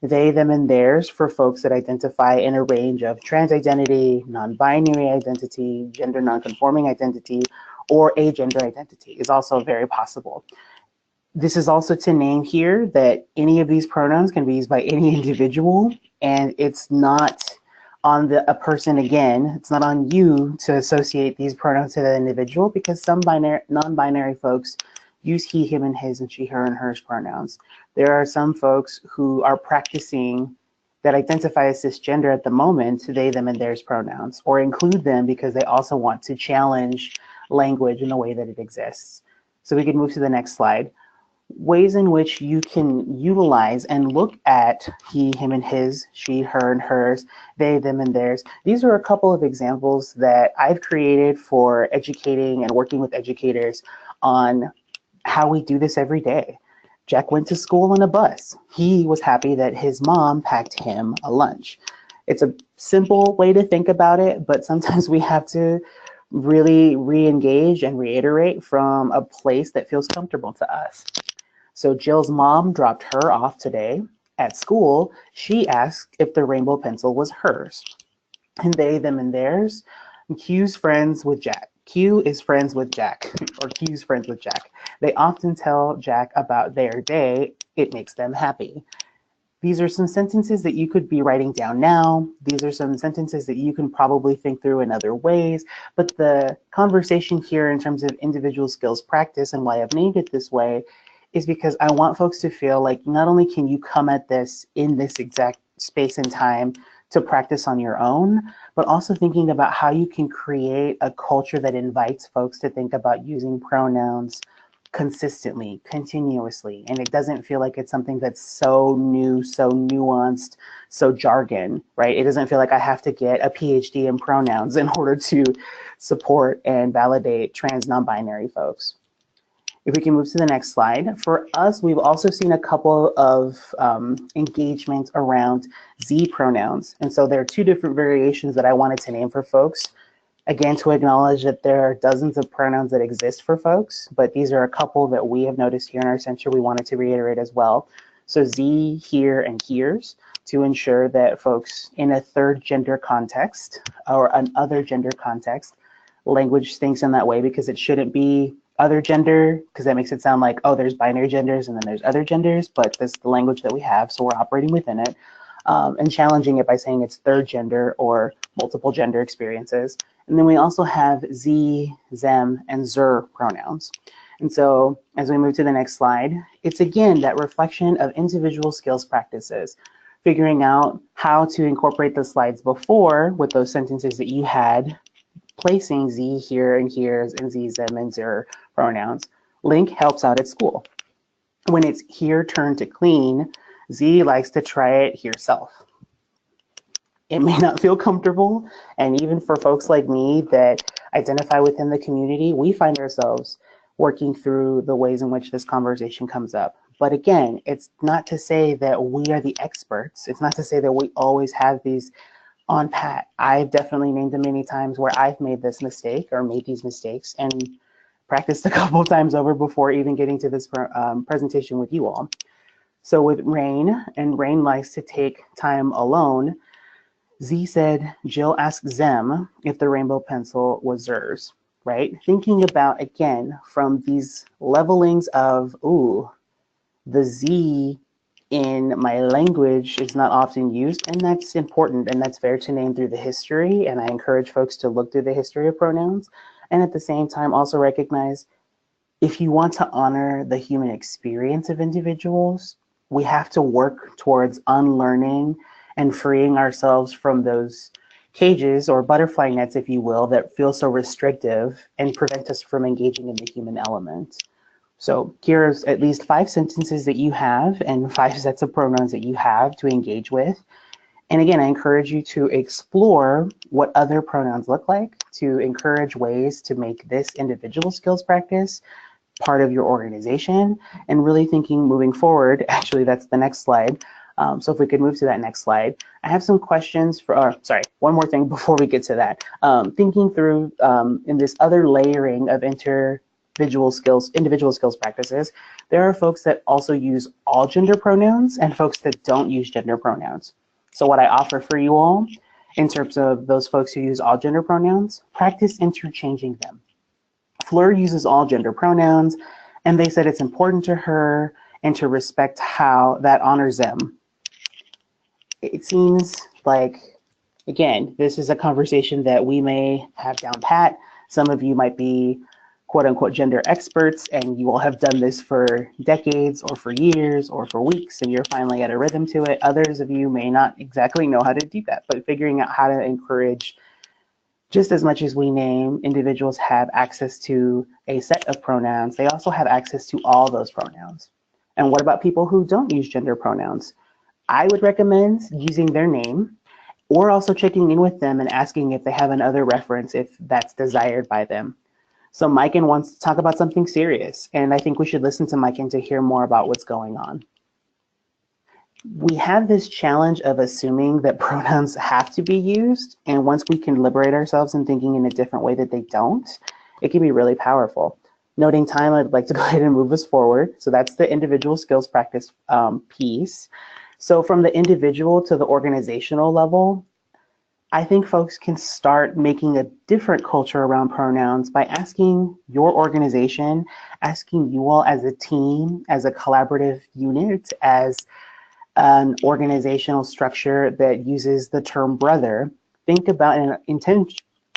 They, them, and theirs for folks that identify in a range of trans identity, non-binary identity, gender non-conforming identity, or agender identity is also very possible. This is also to name here that any of these pronouns can be used by any individual, and it's not on a person, again, it's not on you to associate these pronouns to the individual, because some non-binary folks use he, him, and his, and she, her, and hers pronouns. There are some folks who are practicing that identify as cisgender at the moment, they, them, and theirs pronouns, or include them because they also want to challenge language in the way that it exists. So we can move to the next slide. Ways in which you can utilize and look at he, him, and his, she, her, and hers, they, them, and theirs. These are a couple of examples that I've created for educating and working with educators on how we do this every day. Jack went to school on a bus. He was happy that his mom packed him a lunch. It's a simple way to think about it, but sometimes we have to really re-engage and reiterate from a place that feels comfortable to us. So Jill's mom dropped her off today at school. She asked if the rainbow pencil was hers. And they, them, and theirs. Q's friends with Jack. Q is friends with Jack, or Q's friends with Jack. They often tell Jack about their day. It makes them happy. These are some sentences that you could be writing down now. These are some sentences that you can probably think through in other ways. But the conversation here in terms of individual skills practice and why I've named it this way is because I want folks to feel like not only can you come at this in this exact space and time to practice on your own, but also thinking about how you can create a culture that invites folks to think about using pronouns consistently, continuously, and it doesn't feel like it's something that's so new, so nuanced, so jargon, right? It doesn't feel like I have to get a PhD in pronouns in order to support and validate trans non-binary folks. If we can move to the next slide. For us, we've also seen a couple of engagements around Z pronouns. And so there are two different variations that I wanted to name for folks. Again, to acknowledge that there are dozens of pronouns that exist for folks, but these are a couple that we have noticed here in our center we wanted to reiterate as well. So Z, here, and here's, to ensure that folks in a third gender context or an other gender context, language thinks in that way, because it shouldn't be other gender, because that makes it sound like, oh, there's binary genders and then there's other genders, but this is the language that we have, so we're operating within it, and challenging it by saying it's third gender or multiple gender experiences. And then we also have Z, them, and zer pronouns. And so as we move to the next slide, it's again that reflection of individual skills practices, figuring out how to incorporate the slides before with those sentences that you had, placing Z, here, and here's, and Z, them, and zer pronouns. Link helps out at school. When it's here, turn to clean, Z likes to try it herself. It may not feel comfortable, and even for folks like me that identify within the community, we find ourselves working through the ways in which this conversation comes up. But again, it's not to say that we are the experts. It's not to say that we always have these on pat. I've definitely named them many times where I've made this mistake or made these mistakes and practiced a couple times over before even getting to this presentation with you all. So with Rain, and Rain likes to take time alone, Z said, Jill asked them if the rainbow pencil was hers, right? Thinking about, again, from these levelings of, ooh, the Z in my language is not often used, and that's important, and that's fair to name through the history, and I encourage folks to look through the history of pronouns, and at the same time also recognize if you want to honor the human experience of individuals, we have to work towards unlearning and freeing ourselves from those cages or butterfly nets, if you will, that feel so restrictive and prevent us from engaging in the human element. So here's at least 5 sentences that you have and 5 sets of pronouns that you have to engage with. And again, I encourage you to explore what other pronouns look like, to encourage ways to make this individual skills practice part of your organization, and really thinking moving forward, actually that's the next slide. So if we could move to that next slide. I have some questions for, sorry, one more thing before we get to that. Thinking through in this other layering of individual skills practices, there are folks that also use all gender pronouns and folks that don't use gender pronouns. So what I offer for you all in terms of those folks who use all gender pronouns, practice interchanging them. Fleur uses all gender pronouns, and they said it's important to her and to respect how that honors them. It seems like, again, this is a conversation that we may have down pat. Some of you might be quote unquote gender experts, and you all have done this for decades or for years or for weeks, and you're finally at a rhythm to it. Others of you may not exactly know how to do that, but figuring out how to encourage, just as much as we name individuals have access to a set of pronouns, they also have access to all those pronouns. And what about people who don't use gender pronouns? I would recommend using their name, or also checking in with them and asking if they have another reference if that's desired by them. So Maiken wants to talk about something serious, and I think we should listen to Maiken to hear more about what's going on. We have this challenge of assuming that pronouns have to be used, and once we can liberate ourselves in thinking in a different way that they don't, it can be really powerful. Noting time, I'd like to go ahead and move us forward. So that's the individual skills practice piece. So from the individual to the organizational level, I think folks can start making a different culture around pronouns by asking your organization, asking you all as a team, as a collaborative unit, as an organizational structure that uses the term brother. Think about in an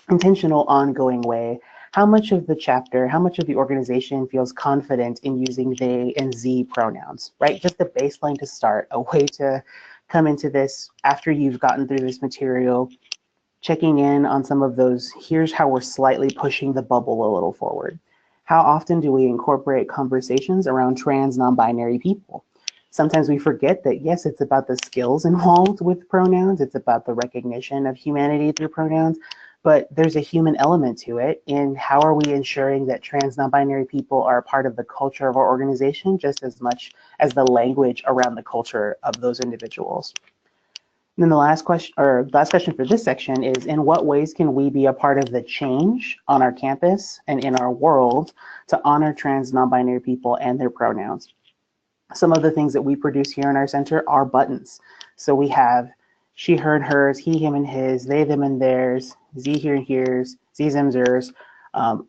intentional, ongoing way, how much of the chapter, how much of the organization feels confident in using they and ze pronouns, right? Just a baseline to start, a way to come into this after you've gotten through this material, checking in on some of those, here's how we're slightly pushing the bubble a little forward. How often do we incorporate conversations around trans, non-binary people? Sometimes we forget that, yes, it's about the skills involved with pronouns, it's about the recognition of humanity through pronouns, but there's a human element to it. And how are we ensuring that trans, non-binary people are a part of the culture of our organization just as much as the language around the culture of those individuals? And then the last question for this section is, in what ways can we be a part of the change on our campus and in our world to honor trans, non-binary people and their pronouns? Some of the things that we produce here in our center are buttons. So we have she, her, and hers, he, him, and his, they, them, and theirs, ze, here, and here's, ze, them, zers.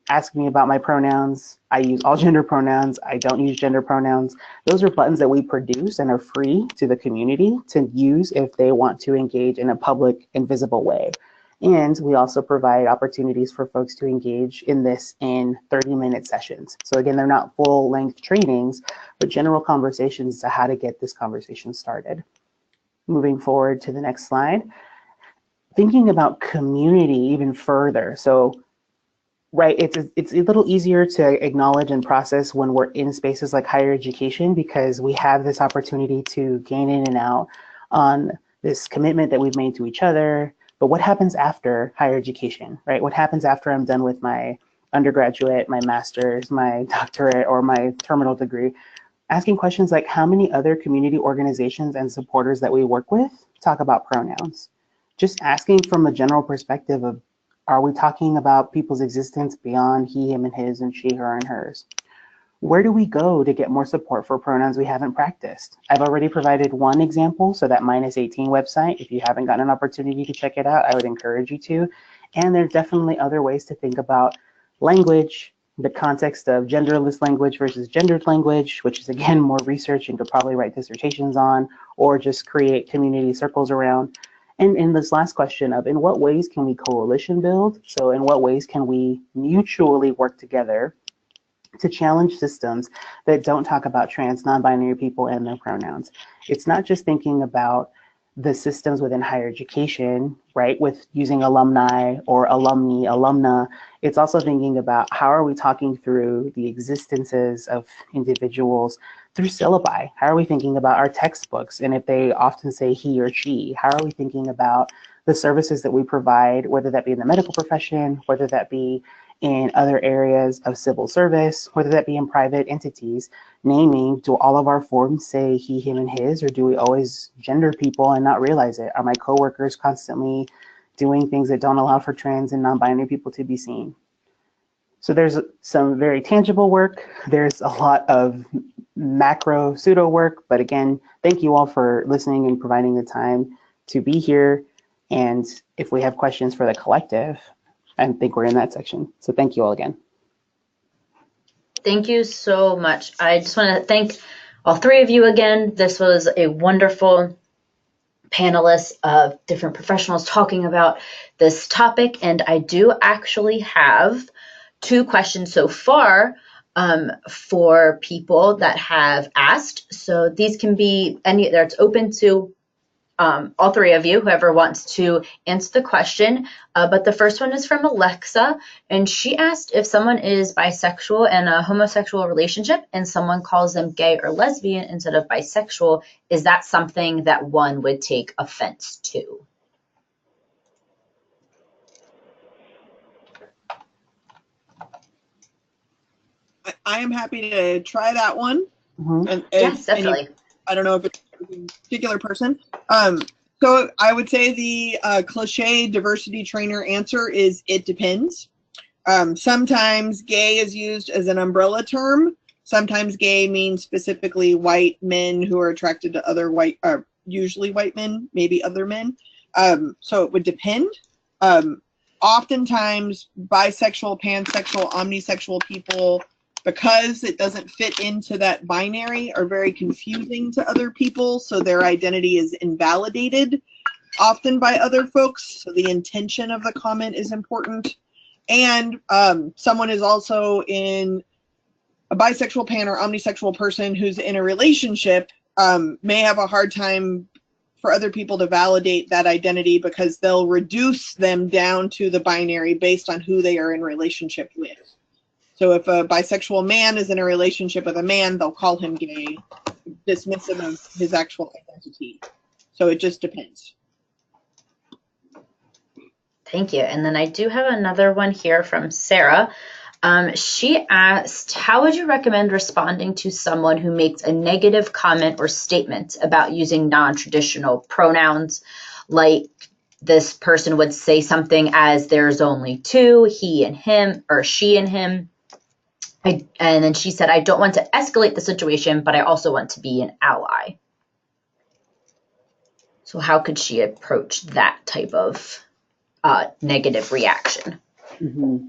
Ask me about my pronouns. I use all gender pronouns. I don't use gender pronouns. Those are buttons that we produce and are free to the community to use if they want to engage in a public and visible way. And we also provide opportunities for folks to engage in this in 30-minute sessions. So again, they're not full-length trainings, but general conversations to how to get this conversation started. Moving forward to the next slide. Thinking about community even further. So, right, it's a little easier to acknowledge and process when we're in spaces like higher education, because we have this opportunity to gain in and out on this commitment that we've made to each other. But what happens after higher education, right? What happens after I'm done with my undergraduate, my master's, my doctorate, or my terminal degree? Asking questions like, how many other community organizations and supporters that we work with talk about pronouns? Just asking from a general perspective of, are we talking about people's existence beyond he, him, and his, and she, her, and hers? Where do we go to get more support for pronouns we haven't practiced? I've already provided one example, so that -18 website. If you haven't gotten an opportunity to check it out, I would encourage you to. And there's definitely other ways to think about language, the context of genderless language versus gendered language, which is again more research and could probably write dissertations on, or just create community circles around. And in this last question of, in what ways can we coalition build? So in what ways can we mutually work together to challenge systems that don't talk about trans, non-binary people and their pronouns. It's not just thinking about the systems within higher education, right, with using alumni or alumni, alumna. It's also thinking about how are we talking through the existences of individuals through syllabi? How are we thinking about our textbooks? And if they often say he or she, how are we thinking about the services that we provide, whether that be in the medical profession, whether that be in other areas of civil service, whether that be in private entities, naming, do all of our forms say he, him, and his, or do we always gender people and not realize it? Are my coworkers constantly doing things that don't allow for trans and non-binary people to be seen? So there's some very tangible work. There's a lot of macro pseudo work, but again, thank you all for listening and providing the time to be here. And if we have questions for the collective, I think we're in that section. So thank you all again. Thank you so much. I just want to thank all three of you again. This was a wonderful panelist of different professionals talking about this topic. And I do actually have 2 questions so far for people that have asked. So these can be any, that's open to all three of you, whoever wants to answer the question. But the first one is from Alexa, and she asked if someone is bisexual in a homosexual relationship and someone calls them gay or lesbian instead of bisexual, is that something that one would take offense to? I am happy to try that one. Mm-hmm. And Yes, definitely. I don't know if it's a particular person. So I would say the cliche diversity trainer answer is it depends. Sometimes gay is used as an umbrella term. Sometimes gay means specifically white men who are attracted to other white, usually white men, maybe other men. So it would depend. Oftentimes bisexual, pansexual, omnisexual people, because it doesn't fit into that binary, are very confusing to other people, so their identity is invalidated often by other folks. So the intention of the comment is important. And someone is also in a bisexual, pan, or omnisexual person who's in a relationship may have a hard time for other people to validate that identity because they'll reduce them down to the binary based on who they are in relationship with. So if a bisexual man is in a relationship with a man, they'll call him gay, dismiss him of his actual identity. So it just depends. Thank you. And then I do have another one here from Sarah. She asked, how would you recommend responding to someone who makes a negative comment or statement about using non-traditional pronouns? Like this person would say something as there's only 2, he and him, or she and him. And then she said, I don't want to escalate the situation, but I also want to be an ally. So how could she approach that type of negative reaction? Mm-hmm.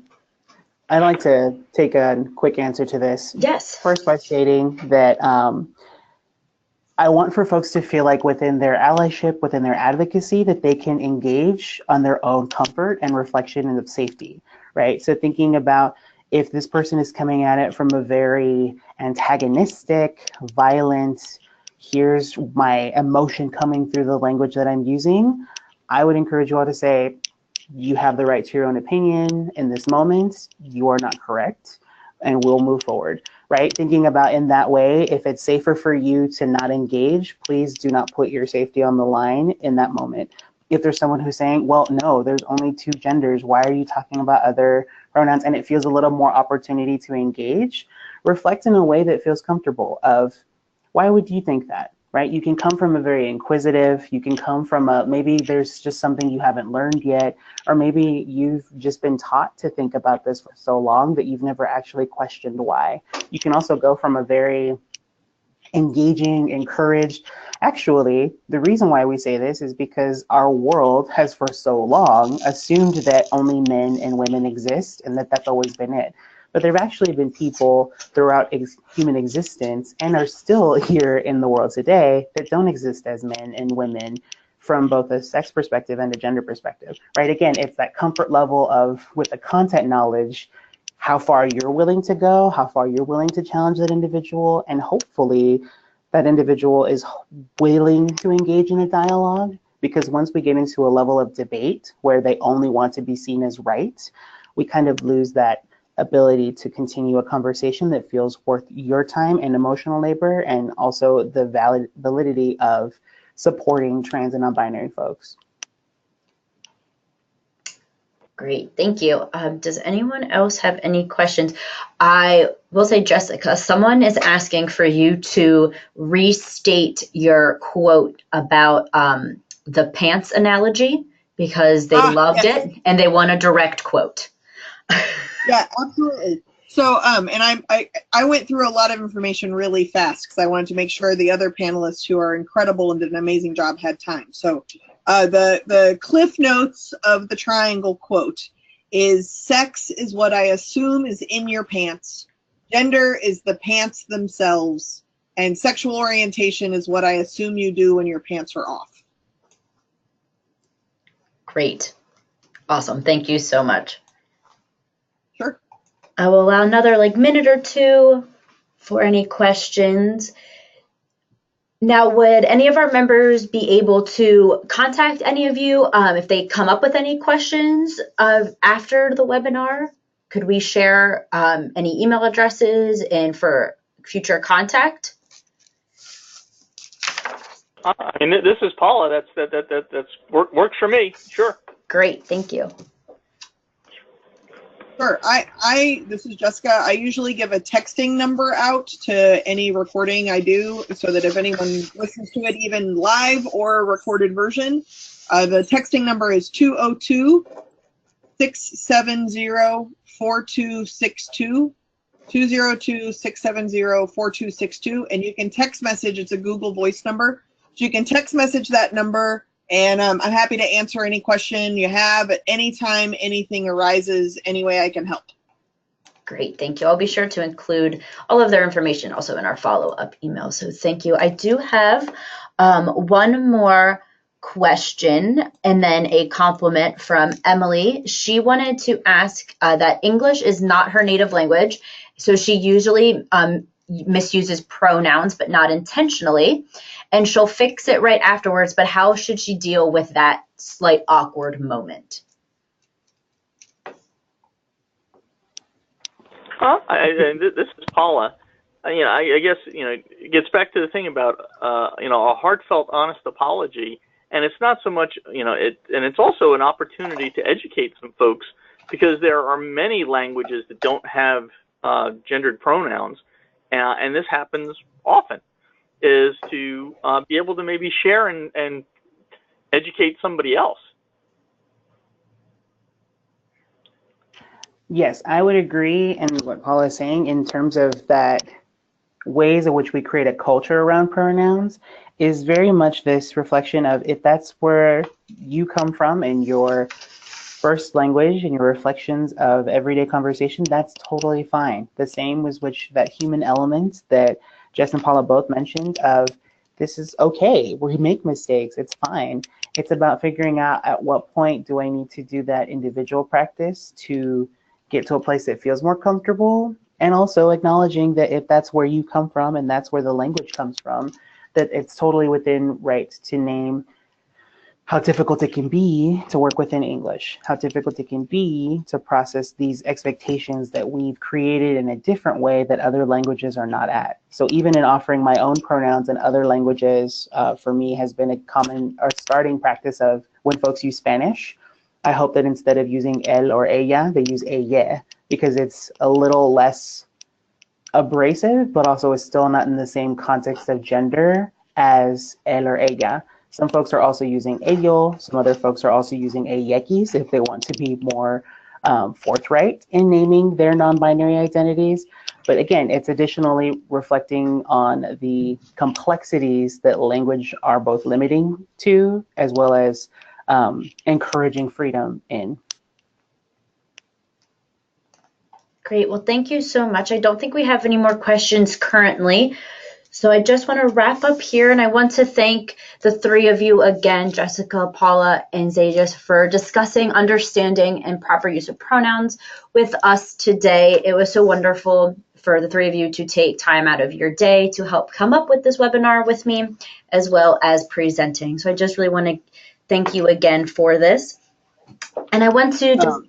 I'd like to take a quick answer to this. Yes. First, by stating that I want for folks to feel like within their allyship, within their advocacy, that they can engage on their own comfort and reflection and of safety, right? So thinking about if this person is coming at it from a very antagonistic, violent, here's my emotion coming through the language that I'm using, I would encourage you all to say, you have the right to your own opinion in this moment, you are not correct, and we'll move forward, right? Thinking about in that way, if it's safer for you to not engage, please do not put your safety on the line in that moment. If there's someone who's saying, well, no, there's only 2 genders, why are you talking about other pronouns? And it feels a little more opportunity to engage, reflect in a way that feels comfortable of, why would you think that, right? You can come from a very inquisitive, you can come from a, maybe there's just something you haven't learned yet, or maybe you've just been taught to think about this for so long that you've never actually questioned why. You can also go from a very engaging, encouraged. Actually, the reason why we say this is because our world has for so long assumed that only men and women exist and that that's always been it. But there have actually been people throughout human existence and are still here in the world today that don't exist as men and women from both a sex perspective and a gender perspective, right? Again, it's that comfort level of, with the content knowledge, how far you're willing to go, how far you're willing to challenge that individual, and hopefully that individual is willing to engage in a dialogue. Because once we get into a level of debate where they only want to be seen as right, we kind of lose that ability to continue a conversation that feels worth your time and emotional labor, and also the validity of supporting trans and non-binary folks. Great, thank you. Does anyone else have any questions? I will say, Jessica, someone is asking for you to restate your quote about the pants analogy, because they loved yes. it and they want a direct quote. Yeah, absolutely. So, and I went through a lot of information really fast because I wanted to make sure the other panelists who are incredible and did an amazing job had time. So, the cliff notes of the triangle quote is: sex is what I assume is in your pants. Gender is the pants themselves. And sexual orientation is what I assume you do when your pants are off. Great. Awesome. Thank you so much. Sure. I will allow another minute or two for any questions. Now, would any of our members be able to contact any of you if they come up with any questions after the webinar? Could we share any email addresses and for future contact? And this is Paula. That's works for me. Sure. Great. Thank you. Sure. This is Jessica. I usually give a texting number out to any recording I do, so that if anyone listens to it even live or a recorded version, the texting number is 202-670-4262, 202-670-4262, and you can text message. It's a Google Voice number, so you can text message that number. And I'm happy to answer any question you have at any time anything arises, any way I can help. Great, thank you. I'll be sure to include all of their information also in our follow-up email. So thank you. I do have one more question and then a compliment from Emily. She wanted to ask that English is not her native language, so she usually misuses pronouns, but not intentionally. And she'll fix it right afterwards, but how should she deal with that slight awkward moment? This is Paula. I guess it gets back to the thing about a heartfelt, honest apology, and it's not so much and it's also an opportunity to educate some folks, because there are many languages that don't have gendered pronouns, and this happens often. Is to be able to maybe share and educate somebody else. Yes, I would agree in what Paula is saying in terms of that ways in which we create a culture around pronouns is very much this reflection of, if that's where you come from in your first language and your reflections of everyday conversation, that's totally fine. The same as which that human element that Jess and Paula both mentioned of, this is okay, we make mistakes, it's fine. It's about figuring out at what point do I need to do that individual practice to get to a place that feels more comfortable, and also acknowledging that if that's where you come from and that's where the language comes from, that it's totally within right to name how difficult it can be to work within English, how difficult it can be to process these expectations that we've created in a different way that other languages are not at. So even in offering my own pronouns in other languages, for me has been a common or starting practice of when folks use Spanish, I hope that instead of using él or ella, they use ella, because it's a little less abrasive, but also is still not in the same context of gender as él or ella. Some folks are also using ello. Some other folks are also using ellequis if they want to be more forthright in naming their non-binary identities. But again, it's additionally reflecting on the complexities that language are both limiting to, as well as encouraging freedom in. Great, well, thank you so much. I don't think we have any more questions currently. So I just want to wrap up here, and I want to thank the three of you again, Jessica, Paula, and Xajés, for discussing understanding and proper use of pronouns with us today. It was so wonderful for the three of you to take time out of your day to help come up with this webinar with me, as well as presenting. So I just really want to thank you again for this. And I want to just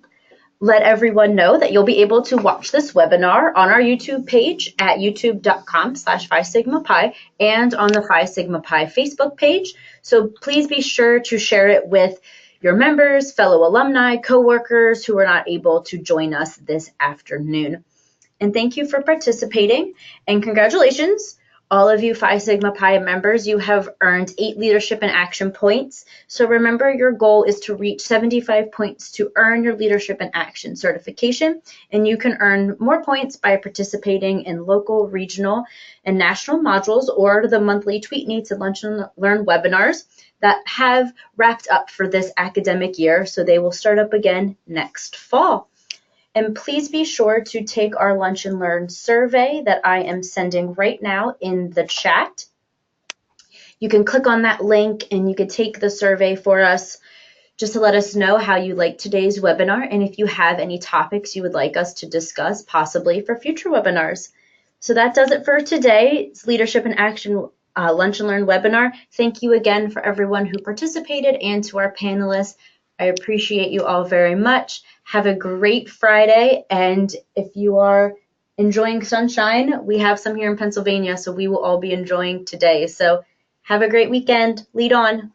let everyone know that you'll be able to watch this webinar on our YouTube page at youtube.com/Phi Sigma Pi and on the Phi Sigma Pi Facebook page. So please be sure to share it with your members, fellow alumni, coworkers who are not able to join us this afternoon. And thank you for participating, and congratulations. All of you Phi Sigma Pi members, you have earned 8 leadership and action points. So remember, your goal is to reach 75 points to earn your leadership and action certification. And you can earn more points by participating in local, regional, and national modules or the monthly Tweet Meets and Lunch and Learn webinars that have wrapped up for this academic year. So they will start up again next fall. And please be sure to take our Lunch and Learn survey that I am sending right now in the chat. You can click on that link and you can take the survey for us just to let us know how you liked today's webinar and if you have any topics you would like us to discuss, possibly for future webinars. So that does it for today. It's Leadership in Action Lunch and Learn webinar. Thank you again for everyone who participated and to our panelists. I appreciate you all very much. Have a great Friday, and if you are enjoying sunshine, we have some here in Pennsylvania, so we will all be enjoying today. So have a great weekend. Lead on.